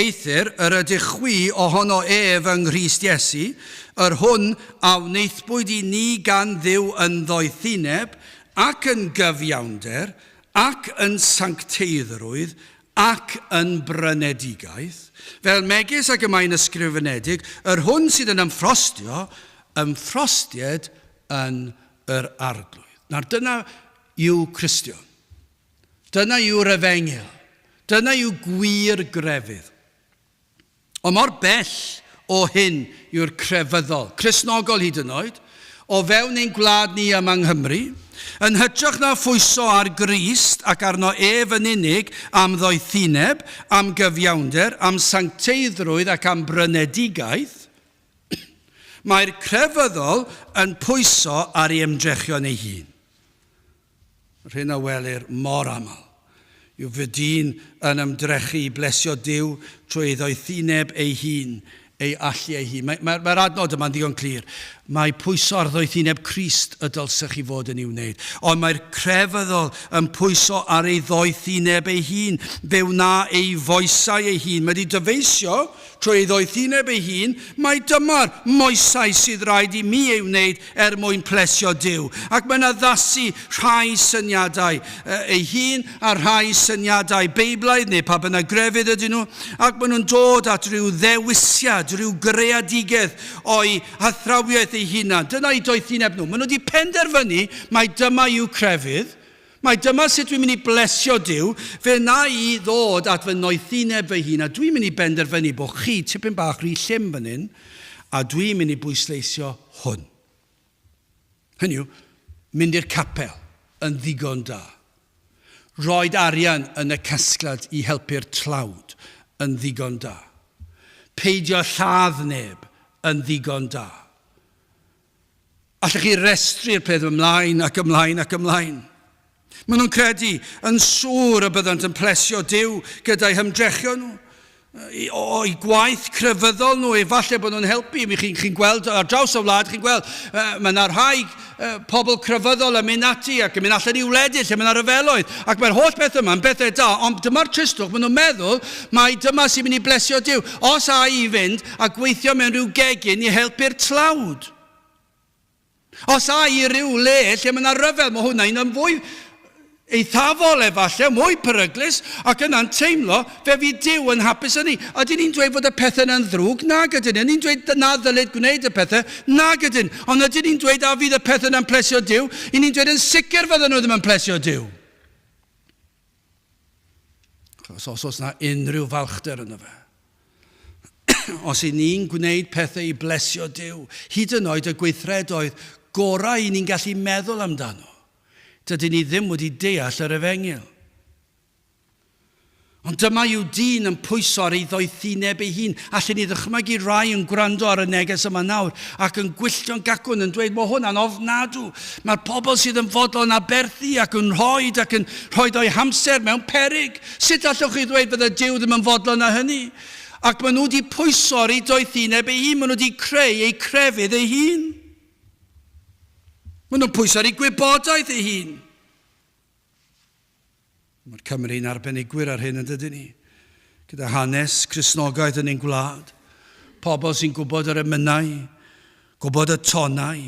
Eithir, yr ydych chwi ohono ef yng Nghrist Iesu, yr hwn a wneithbwyd i ni gan Dduw yn ddoethineb, ac yn gyfiawnder, ac yn sancteiddrwydd, ac yn brynedigaeth, fel megis ac yma'n ysgrifenedig, yr hwn sydd yn ymffrostied yn yr Arglwydd. Nawr, dyna yw Cristion. Dyna yw'r Efengyl. Dyna yw gwir grefydd. Ond mor bell o hyn yw'r crefyddol, Cristnogol hyd yn oed, o fewn ein gwlad ni yma yng Nghymru, yn hytrach na phwyso ar Grist ac arno ef yn unig am ddoethineb, am gyfiawnder, am sancteiddrwydd ac am brynedigaeth, mae'r crefyddol yn pwyso ar ei ymdrechion ei hun. Rhyn a welir mor aml. Yw fy dyn yn ymdrechu i blesio Duw trwy ddoethineb ei hun, ei allu ei hun. Mae'r adnod yma'n ddigon clir. Mae pwyso ar ddoethineb Crist y dylsech chi fod yn ei wneud. Ond mae'r crefyddol yn pwyso ar ei ddoethineb ei hun, fe wna ei foesau ei hun. Mae wedi dyfeisio trwy ei ddoethineb ei hun, mae dyma'r moesau sydd rhaid i mi ei wneud mwyn plesio Duw. Ac mae'n addasu rhai syniadau ei hun a rhai syniadau Beiblaidd neu pa bynnag grefydd ydyn nhw, ac maen nhw'n dod at rhyw ddewisiad, rhyw greadigaeth o'i athrawiaeth ei hunan. Dyna i doethineb nhw. Maen nhw wedi penderfynu mai dyma yw crefydd, mai dyma sut dwi'n mynd i blesio Duw, fe na i ddod at fy noethineb fy hun, a dwi'n mynd i benderfynu bod chi tipyn bach rhy llym fan hyn, a dwi'n mynd i bwysleisio hwn. Hynny yw, mynd i'r capel yn ddigon da. Roed arian yn y casglad i helpu'r tlawd yn ddigon da. Peidio lladd neb yn ddigon da. Allech chi restru'r peth ymlaen ac ymlaen ac ymlaen. Maen nhw'n credu yn siŵr y byddant yn plesio Duw gyda'i hymdrechion nhw, o'i gwaith crefyddol nhw, efallai bod nhw'n helpu. Chi'n gweld ar draws y wlad, chi'n gweld, mae yna rhai pobl crefyddol yn mynd ati ac yn mynd allan i wledydd lle mae yna ryfeloedd. Ac mae'r holl beth yma yn bethau da, ond dyma'r tristwch, maen nhw'n meddwl mai dyma sy'n mynd i blesio Duw. Os a i fynd a gweithio mewn rhyw gegin i helpu'r tlawd. Os a i ryw le lle mae yna ryfel, mae hwnna'n yn fwy eithafol efallai, mwy peryglus, ac yna'n teimlo fe fydd Duw yn hapus yn ni. Ydyn ni'n dweud fod y pethau yna'n ddrwg? Nag ydyn ni. Ni'n dweud na ddylid gwneud y pethau? Nag ydyn. Ond ydyn ni'n dweud a fydd y pethau yna'n plesio Duw? I ni'n dweud yn sicr fydden nhw ddim yn plesio Duw. Os oes na unrhyw falchder yna fe. Os i ni'n gwneud pethau i blesio Duw, hyd yn oed y gweithredoedd gorau i ni'n gallu meddwl amdano, dydyn ni ddim wedi deall yr Efengyl. Ond dyma yw dyn yn pwyso ar ei ddoethineb ei hun. Allen ni ddychmygu rai yn gwrando ar y neges yma nawr ac yn gwylltio'n gacwn yn dweud, mae hwnna'n ofnadw. Mae'r pobl sydd yn fodlon aberthu ac yn rhoi o'i hamser mewn peryg. Sut allwch chi ddweud bydde Duw ddim yn fodlon â hynny? Ac maen nhw wedi pwyso ar ei doethineb ei hun. Maen nhw wedi creu ei crefydd ei hun. Maen nhw'n pwyso ar ei gwybodaeth ei hun. Mae'r Cymru'n arbenigwyr ar hyn yn dydyn ni. Gyda hanes Cristnogaeth yn ein gwlad. Pobl sy'n gwybod yr emynau, gwybod y tonau.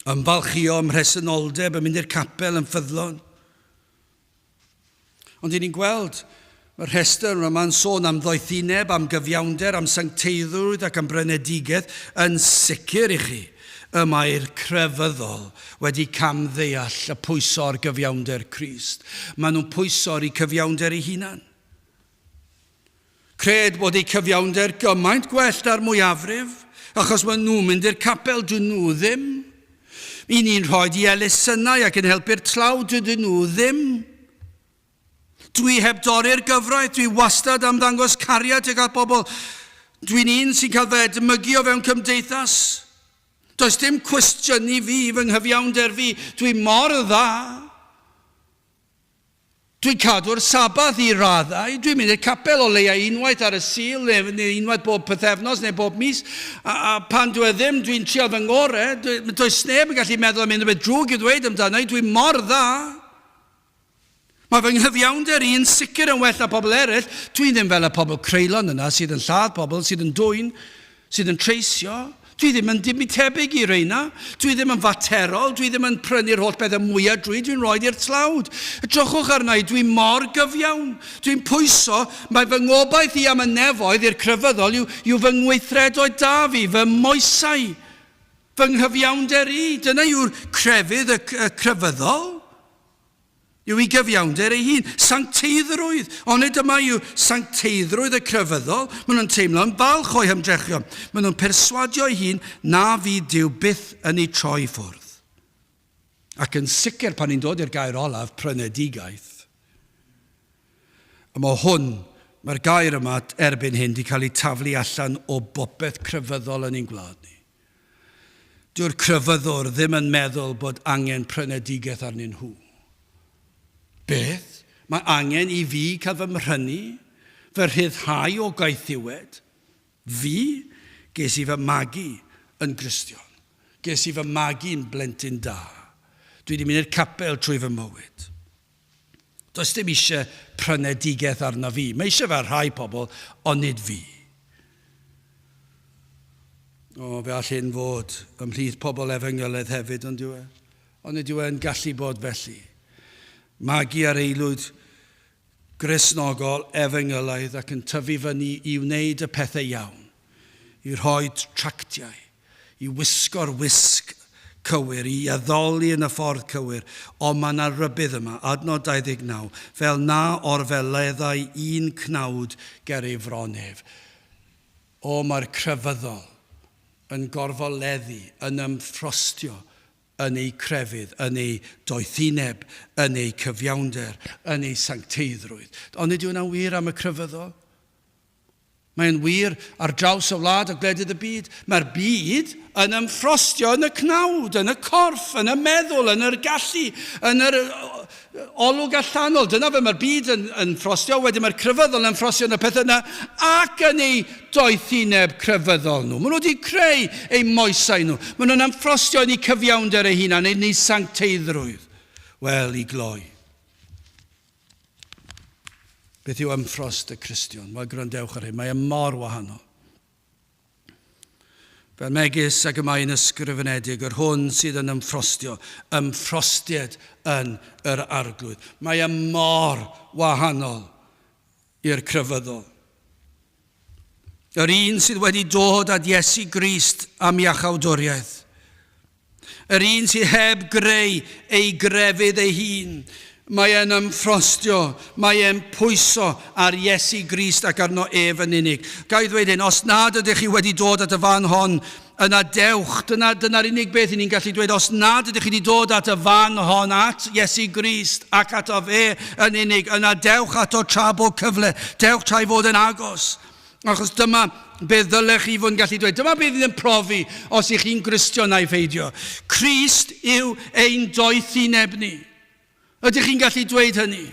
Ymfalchio ym mhresenoldeb yn mynd i'r capel yn ffyddlon. Ond ni'n gweld mae'r rhestr yma'n sôn am ddoethineb, am gyfiawnder, am sancteiddrwydd ac am brenedigaeth yn sicr i chi. Y mae'r crefyddol wedi camddeall y pwyso ar gyfiawnder Crist. Maen nhw'n pwyso ar ei cyfiawnder ei hunan. Cred bod ei cyfiawnder gymaint gwell ar mwyafrif, achos maen nhw'n mynd i'r capel, dyn nhw ddim. I ni'n rhoi i elusynau ac yn helpu'r tlawd, dyn nhw ddim. Dwi heb dorri'r gyfraith, dwi wastad am ddangos cariad i gael bobl. Dwi'n un sy'n cael fe edmygu o fewn cymdeithas. Does dim cwestiynu fi fy nghyfiawnder fi. Dwi mor dda. Dwi'n cadw'r sabath i raddau. Dwi'n mynd i'r capel o leia unwaith ar y sul, neu unwaith bob pythefnos, neu bob mis. A pan dwi ddim, dwi'n trial fy ngorau. Does neb yn gallu meddwl am unrhyw beth drwg i ddweud amdano. Dwi'n mor dda. Mae fy nghyfiawnder i'n sicr yn well na pobl eraill. Dwi ddim fel y pobl creulon yna sydd yn lladd pobl, sydd yn dwyn, sydd yn treisio. Dwi ddim yn dim i tebyg i reina. Dwi ddim yn faterol. Dwi ddim yn prynu'r holl bethau mwyaf drwy. Dwi'n rhoi i'r tlawd. Edrychwch arna i, dwi'n mor gyfiawn. Dwi'n pwyso, mae fy ngobaith i am y nefoedd i'r crefyddol yw fy ngweithredoedd da fi, fy moesau, fy nghyfiawnder i. Dyna yw'r crefydd y crefyddol. Yw ei gyfiawnder ei hun, sancteiddrwydd. Ond dyma yw sancteiddrwydd y crefyddol. Maen nhw'n teimlo'n falch o'i hymdrechion. Maen nhw'n perswadio ei hun na fi Duw byth yn ei troi ffwrdd. Ac yn sicr pan ni'n dod i'r gair olaf, prenedigaeth. A mae mae'r gair yma erbyn hyn wedi cael ei taflu allan o bopeth crefyddol yn ein gwlad ni. Dyw'r crefyddwr ddim yn meddwl bod angen prenedigaeth arnyn nhw. Beth? Mae angen i fi cael fy mrhynu, fy rhyddhau o gaethiwed. Fi ges i fy magu yn Gristion. Ges i fy magu yn blentyn da. Dwi wedi mynd i'r capel trwy fy mywyd. Does dim eisiau prenedigaeth arno fi. Mae eisiau fe rhai pobl, ond nid fi. Fe all hyn fod ymhlith pobl efengylaeth hefyd, ond yw e. Ond nid yw e'n gallu bod felly. Magu ar eilwyd Gristnogol efengylaidd ac yn tyfu fyny i wneud y pethau iawn. I rhoi tractiau, i wisgo'r wisg cywir, i addoli yn y ffordd cywir. Ond mae yna rybydd yma, adnod 29, fel na orfeleddau un cnawd ger ei fronef. Mae'r crefyddol yn gorfoleddu, yn ymffrostio, yn ei crefydd, yn ei doethineb, yn ei cyfiawnder, yn ei sancteiddrwydd. Ond nid yw yna'n wir am y crefyddol? Mae'n wir ar draws y wlad a gwledydd y byd. Mae'r byd yn ymffrostio yn y cnawd, yn y corff, yn y meddwl, yn yr gallu, yn yr olwg allanol. Dyna fe mae'r byd yn ffrostio, wedyn mae'r crefyddol yn ffrostio yn y pethau yna ac yn ei doethineb crefyddol nhw. Maen nhw wedi creu eu moesau nhw. Maen nhw'n ymffrostio yn eu cyfiawnder eu hunan, yn eu sancteiddrwydd. Wel, i gloi. Beth yw ymffrost y Cristion? Wel, gwrandewch ar hyn, mae mor wahanol. Fel megis ac y mae'n ysgrifenedig, yr hwn sydd yn ymffrostiad yn yr arglwydd. Mae mor wahanol i'r crefyddol. Yr un sydd wedi dod at Iesu Grist am iachawdwriaeth. Yr un sydd heb greu ei grefydd ei hun. Mae e'n ymffrostio, mae e'n pwyso ar Iesu Grist ac arno ef yn unig. Gai ddweud hyn, os nad ydych chi wedi dod at y fan hon yna dewch. Dyna'r unig beth ni'n gallu dweud. Os nad ydych chi wedi dod at y fan hon at Iesu Grist ac ato fe yn unig, yna dewch ato tra bod cyfle. Dewch tra i fod yn agos. Achos dyma beth ddylech chi fod yn gallu dweud. Dyma beth yn profi os ych chi'n Gristion neu feidio. Crist yw ein doethineb ni. Ydych chi'n gallu dweud hynny?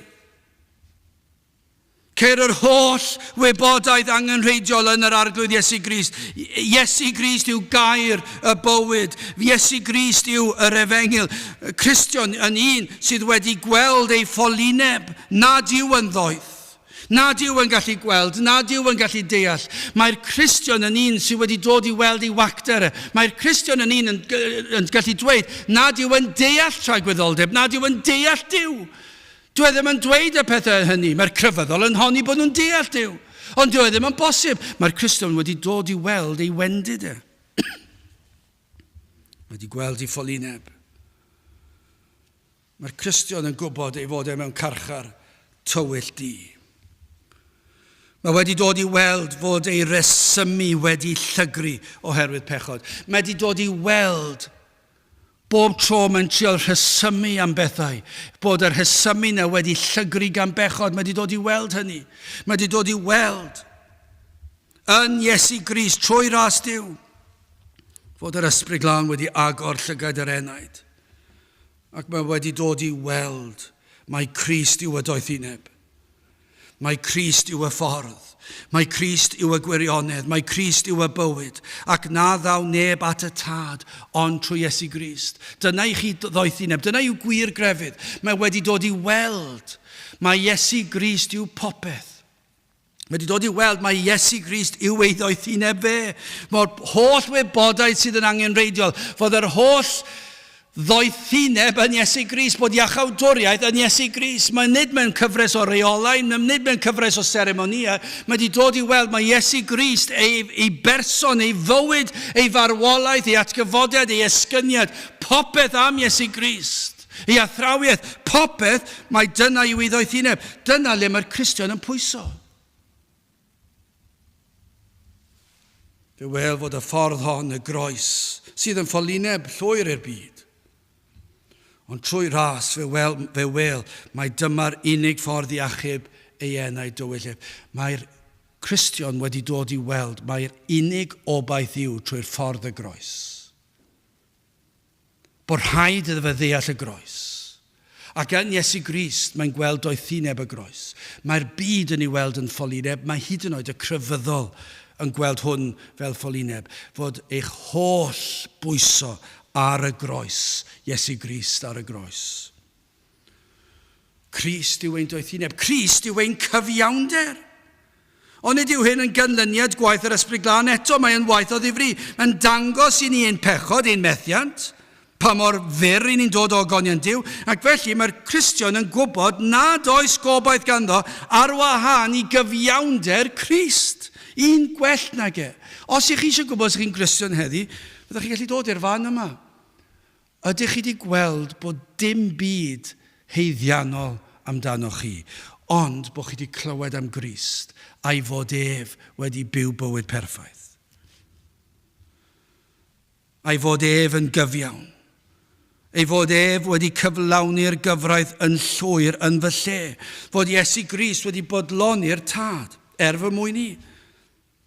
Ceir yr holl wybodaeth angenrheidiol yn yr arglwydd Iesu Grist. Iesu Grist yw gair y bywyd. Iesu Grist yw yr efengil. Cristion yn un sydd wedi gweld ei ffolineb. Nad yw yn ddoeth. Nad yw yn gallu gweld. Nad yw yn gallu deall. Mae'r Cristion yn un sydd wedi dod i weld ei wacter. Mae'r Cristion yn un yn gallu dweud nad yw yn deall tragwyddoldeb. Nad yw yn deall Duw. Dwi ddim yn dweud y pethau hynny. Mae'r crefyddol yn honni bod nhw'n deall Duw. Ond dwi ddim yn bosib. Mae'r Cristion wedi dod i weld ei wendid e. Wedi gweld ei ffolineb. Mae'r Cristion yn gwybod ei fod e mewn carchar tywyll di. Mae wedi dod i weld fod ei resymu wedi llygru oherwydd pechod. Mae wedi dod i weld bob tro mae'n trial rhesymu am bethau, bod yr rhesymu na wedi llygru gan bechod. Mae wedi dod i weld hynny. Mae wedi dod i weld yn Iesu Grist trwy ras Duw fod yr ysbryd glân wedi agor llygad yr enaid. Ac mae wedi dod i weld mae Crist yw y doethineb. Mae Crist yw y ffordd. Mae Crist yw y gwirionedd. Mae Crist yw y bywyd. Ac na ddaw neb at y tad ond trwy Iesu Grist. Dyna i chi ddoethineb. Dyna yw gwir grefydd. Mae wedi dod i weld. Mae Iesu Grist yw popeth. Mae wedi dod i weld mae Iesu Grist yw ei ddoethineb fe. Mae'r holl wybodaeth sydd yn angenrheidiol. Fod yr holl ddoethineb yn Iesu Grist, bod iachawdwriaeth yn Iesu Grist. Mae nid mewn cyfres o reolau, nid mewn cyfres o seremonia. Mae wedi dod i weld mae Iesu Grist, ei berson, ei fywyd, ei farwolaeth, ei atgyfodiad, ei esgyniad, popeth am Iesu Grist. Ei athrawiaeth, popeth, mae dyna yw ei ddoethineb. Dyna le mae'r Cristion yn pwyso. Fe wel fod y ffordd hon, y groes, sydd yn ffolineb llwyr i'r byd. Ond trwy ras fe wel, mae dyma'r unig ffordd i achub ei enau dywyllib. Mae'r Cristion wedi dod i weld, mae'r unig obaith yw trwy'r ffordd y groes. Bod rhaid iddo fe ddeall y groes. Ac yn Iesu Grist, mae'n gweld doethineb y groes. Mae'r byd yn ei weld yn ffolineb. Mae hyd yn oed y crefyddol yn gweld hwn fel ffolineb. Fod eich holl bwyso ar y groes. Iesu Grist ar y groes. Crist yw ein doethineb. Crist yw ein cyfiawnder. Ond nid yw hyn yn ganlyniad gwaith yr ysbryd glân eto. Mae'n waith o ddifri. Mae'n dangos i ni ein pechod, ein methiant. Pa mor fyr i ni'n dod o ogonion Duw. Ac felly mae'r Cristion yn gwybod nad oes gobaith ganddo ar wahân i gyfiawnder Crist. Un gwell nag e. Os ych chi eisiau gwybod os ych chi'n Cristion heddi, byddwch chi gallu dod i'r fan yma. Ydych chi wedi gweld bod dim byd heiddiannol amdano chi, ond bod chi wedi clywed am Grist a'i fod ef wedi byw bywyd perffaith. A'i fod ef yn gyfiawn. Ei fod ef wedi cyflawni'r gyfraith yn llwyr yn fy lle. Fod Iesu Grist wedi bodloni'r tad, fy mwyn i.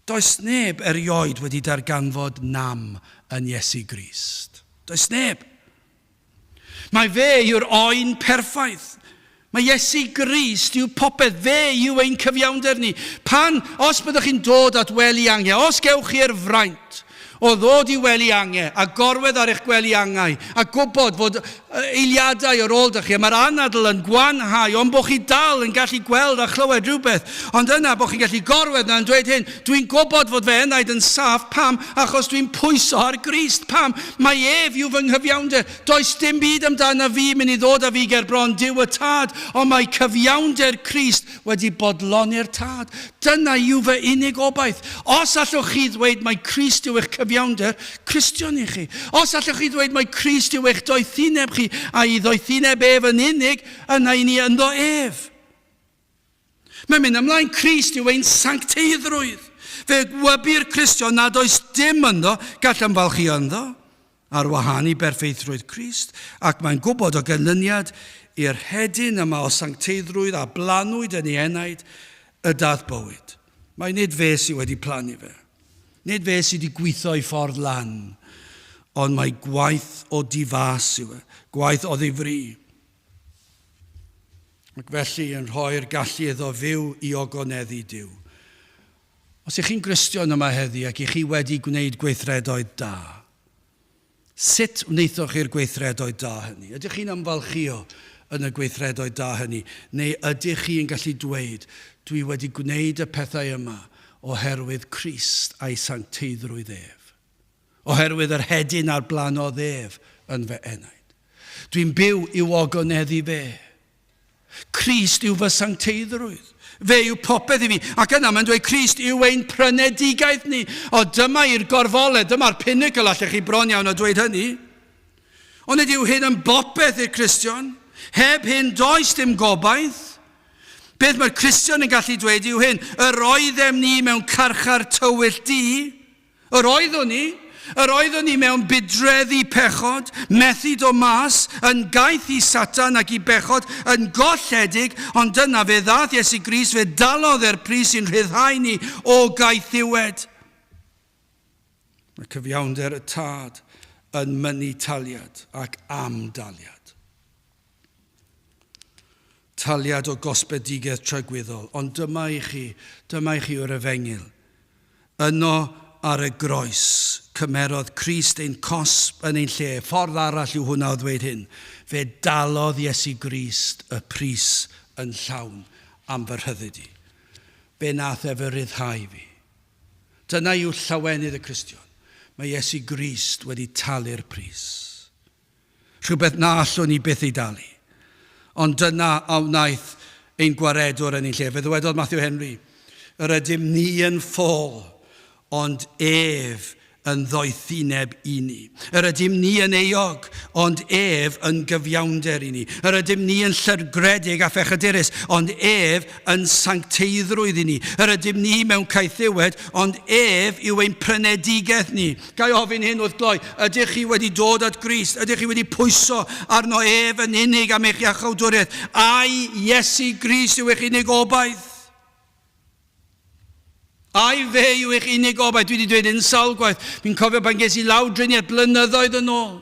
Does neb erioed wedi darganfod nam yn Iesu Grist. Does neb. Mae fe yw'r oen perffaith. Mae Iesu Grist yw popeth. Fe yw ein cyfiawnder ni. Os byddwch chi'n dod at wely angau, os gewch chi'r fraint o ddod i wely angau a gorwedd ar eich gwely angau a gwybod fod eiliadau ar ôl dych chi, mae'r anadl yn gwanhau, ond bod chi dal yn gallu gweld a chlywed rhywbeth, ond yna bod chi'n gallu gorwedd na'n dweud hyn, dwi'n gwybod fod fe enaid yn saff, pam? Achos dwi'n pwyso ar Grist, pam? Mae ef yw fy nghyfiawnder. Does dim byd amdano fi mynd i ddod â fi ger bron Duw y tad, ond mae cyfiawnder Crist wedi bodloni'r tad. Dyna yw fy unig obaith. Os allwch chi ddweud mae Crist yw eich cyfiawnder, Cristion i chi. Os allwch chi ddweud mae Crist yw eich doethineb chi, a i ddoethineb ef yn unig, yna i ni ynddo ef. Mae'n mynd ymlaen, Crist yw ein sancteiddrwydd. Fe gwybu'r Cristion nad oes dim ynddo gall ymfalchu ynddo ar wahân i berffeithrwydd Crist, ac mae'n gwybod o ganlyniad i'r hedyn yma o sancteiddrwydd a blanwyd yn ei enaid y dath bywyd. Mae nid fe sydd wedi plannu fe. Nid fe sydd wedi gweithio i ffordd lan, ond mae gwaith o difas yw e, gwaith o ddifri. Ac felly yn rhoi'r gallu iddo fyw i ogoneddu Duw. Os ych chi'n Gristion yma heddi ac ych chi wedi gwneud gweithredoedd da, sut wnaethoch chi'r gweithredoedd da hynny? Ydych chi'n ymfalchio yn y gweithredoedd da hynny? Neu ydych chi'n gallu dweud, dwi wedi gwneud y pethau yma oherwydd Crist a'i sancteiddrwydd ef? Oherwydd yr hedyn a'r blanodd ef yn fy enaid. Dwi'n byw i'w ogoneddu fe. Crist yw fy sancteiddrwydd. Fe yw popeth i fi. Ac yna mae'n dweud Crist yw ein prynedigaeth ni. O dyma i'r gorfoled, dyma'r pinnacle allech chi bron iawn o dweud hynny. Ond ydy yw hyn yn bopeth i'r Cristion. Heb hyn does dim gobaith. Beth mae'r Cristion yn gallu dweud yw hyn. Yr oeddem ni mewn carchar tywyll di. Yr oeddwn ni mewn bydreddu pechod, methu do mas, yn gaeth i Satan ac i bechod, yn golledig, ond dyna fe ddath Iesu Grist, fe dalodd e'r pris sy'n rhyddhau ni o gaeth ddiwed. Mae cyfiawnder y tad yn mynnu taliad ac amdaliad. Taliad o gosbedigaeth tragwyddol, ond dyma i chi o'r efengil. Yno ar y groes, cymerodd Crist ein cosb yn ein lle. Ffordd arall yw hwnna o ddweud hyn. Fe dalodd Iesu Grist y pris yn llawn am fy rhyddid i. Fe nath e fy ryddhau fi. Dyna yw llawenydd y Cristion. Mae Iesu Grist wedi talu'r pris. Rhywbeth na allwn ni byth ei dalu. Ond dyna a wnaeth ein gwaredwr yn ein lle. Fe ddwedodd Matthew Henry, yr ydym ni yn ffôl, ond ef yn ddoethineb i ni. Yr ydym ni yn eog, ond ef yn gyfiawnder i ni. Yr ydym ni yn llyrgredig a phechadurus, ond ef yn sancteiddrwydd i ni. Yr ydym ni mewn caethiwed, ond ef yw ein prynedigaeth ni. Gai ofyn hyn wrth gloi, ydych chi wedi dod at Grist? Ydych chi wedi pwyso arno ef yn unig am eich iachawdwriaeth? Ai Iesu Grist yw eich unig obaith? Ai fe yw eich unig obaith? Dwi wedi dweud yn sawl gwaith. Fi'n cofio pan ges i lawdriniaeth blynyddoedd yn ôl.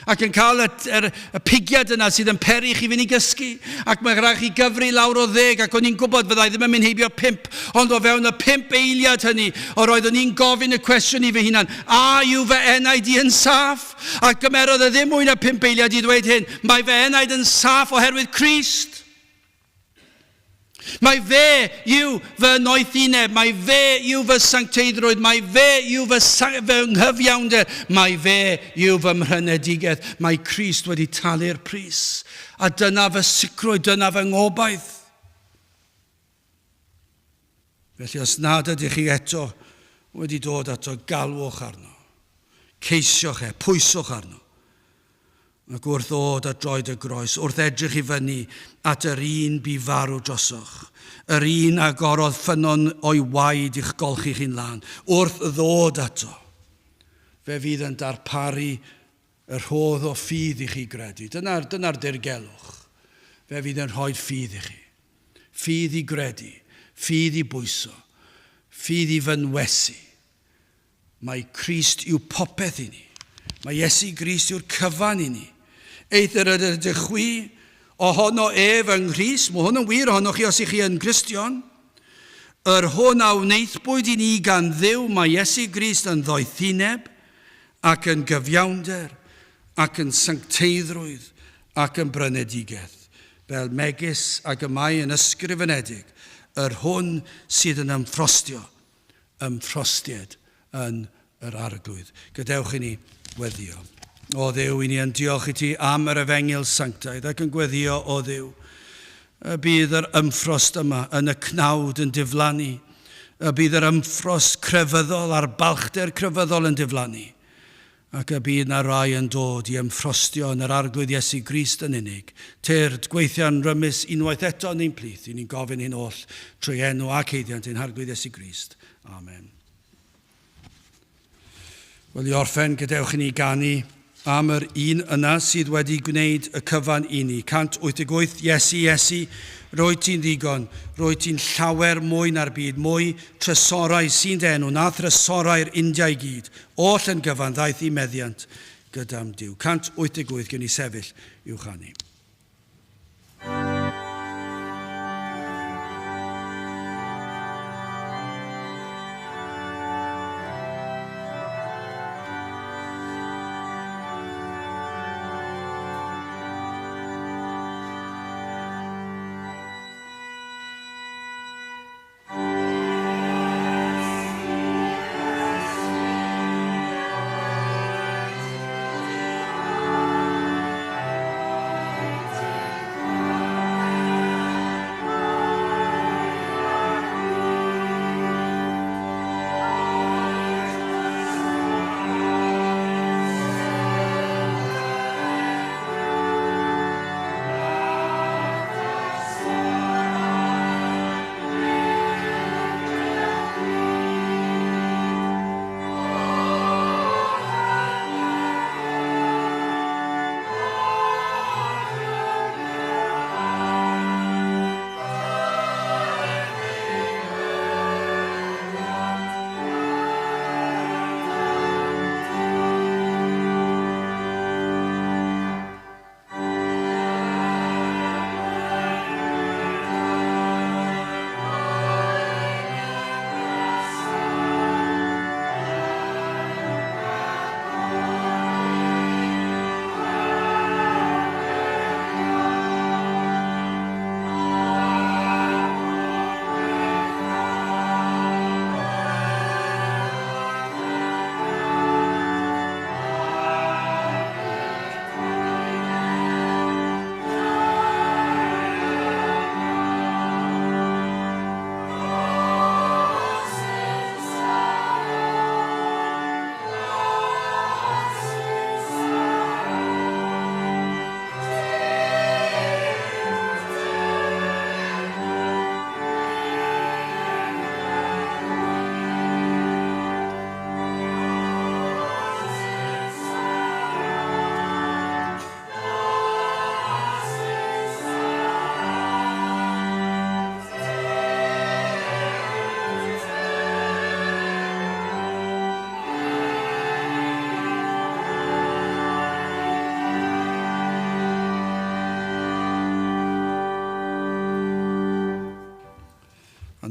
Ac yn cael y pigiad yna sydd yn peri chi fynd i gysgu. Ac mae'n rhaid chi gyfri lawr o 10. Ac o'n i'n gwybod fyddai ddim yn mynd heibio 5. Ond o fewn y 5 eiliad hynny, o roedd o'n i'n gofyn y cwestiwn i fy hunan. A yw fy enaid i yn saff? Ac gymerodd y ddim mwy na 5 eiliad i ddweud hyn. Mae fy enaid yn saff oherwydd Crist. Mae fe yw fy noethineb, mae fe yw fy sancteiddrwydd, mae fe yw fy nghyfiawnder, mae fe yw fy mhrynedigaeth. Mae Crist wedi talu'r pris. A dyna fy sicrwydd, dyna fy ngobaith. Felly os nad ydych chi eto wedi dod ato, galwch arno. Ceisiwch pwyswch arno. Ac wrth ddod at droed y groes, wrth edrych i fyny at yr un bu farw drosoch, yr un agorodd ffynon o'i waed i'ch golchi chi'n lan, wrth ddod ato, fe fydd yn darparu yr rhodd o ffydd i chi gredu. Dyna'r dirgelwch. Fe fydd yn rhoi ffydd i chi. Ffydd i gredu, ffydd i bwyso, ffydd i fynwesu. Mae Crist yw popeth i ni. Mae Iesu Grist yw'r cyfan i ni. Eithir ydych chwi ohono ef yng Nghrist. Mae hwn yn wir ohono chi os ych chi yn Gristion. Yr hwn a wneithbwyd i ni gan Dduw, mae Iesu Grist yn ddoethineb ac yn gyfiawnder ac yn sancteiddrwydd ac yn brynedigaeth. Fel megis ac y mae yn ysgrifenedig, yr hwn sydd yn ymffrostiad yn yr arglwydd. Gadewch i ni weddio. O Dduw, i ni yn diolch i ti am yr efengil sanctaidd ac yn gweddio o Dduw. Y bydd yr ymffrost yma yn y cnawd yn diflannu. Y bydd yr ymffrost crefyddol a'r balchder crefyddol yn diflannu. Ac y bydd na rai yn dod i ymffrostio yn yr arglwydd Iesu Grist yn unig. Tyrd gweithiau'n rymus unwaith eto yn ein plith. I ni'n gofyn hyn oll trwy enw ac heiddiant ein arglwydd Iesu Grist. Amen. Wel, i orffen, gadewch i ni ganu am yr un yna sydd wedi gwneud y cyfan i ni. 188, Iesu, Iesu, roed ti'n ddigon, roed ti'n llawer mwy na'r byd, mwy trysorau sy'n denw, na thrysorau'r Indiau gyd, oll yn gyfan ddaeth i meddiant gyda'n Duw. 188, gen i sefyll i'w chanu.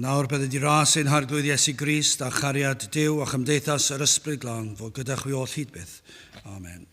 Nawr bydd wedi ras ein harglwydd Iesu Grist a chariad Duw a chymdeithas yr Ysbryd Glân fod gyda chwi all hyd byth. Amen.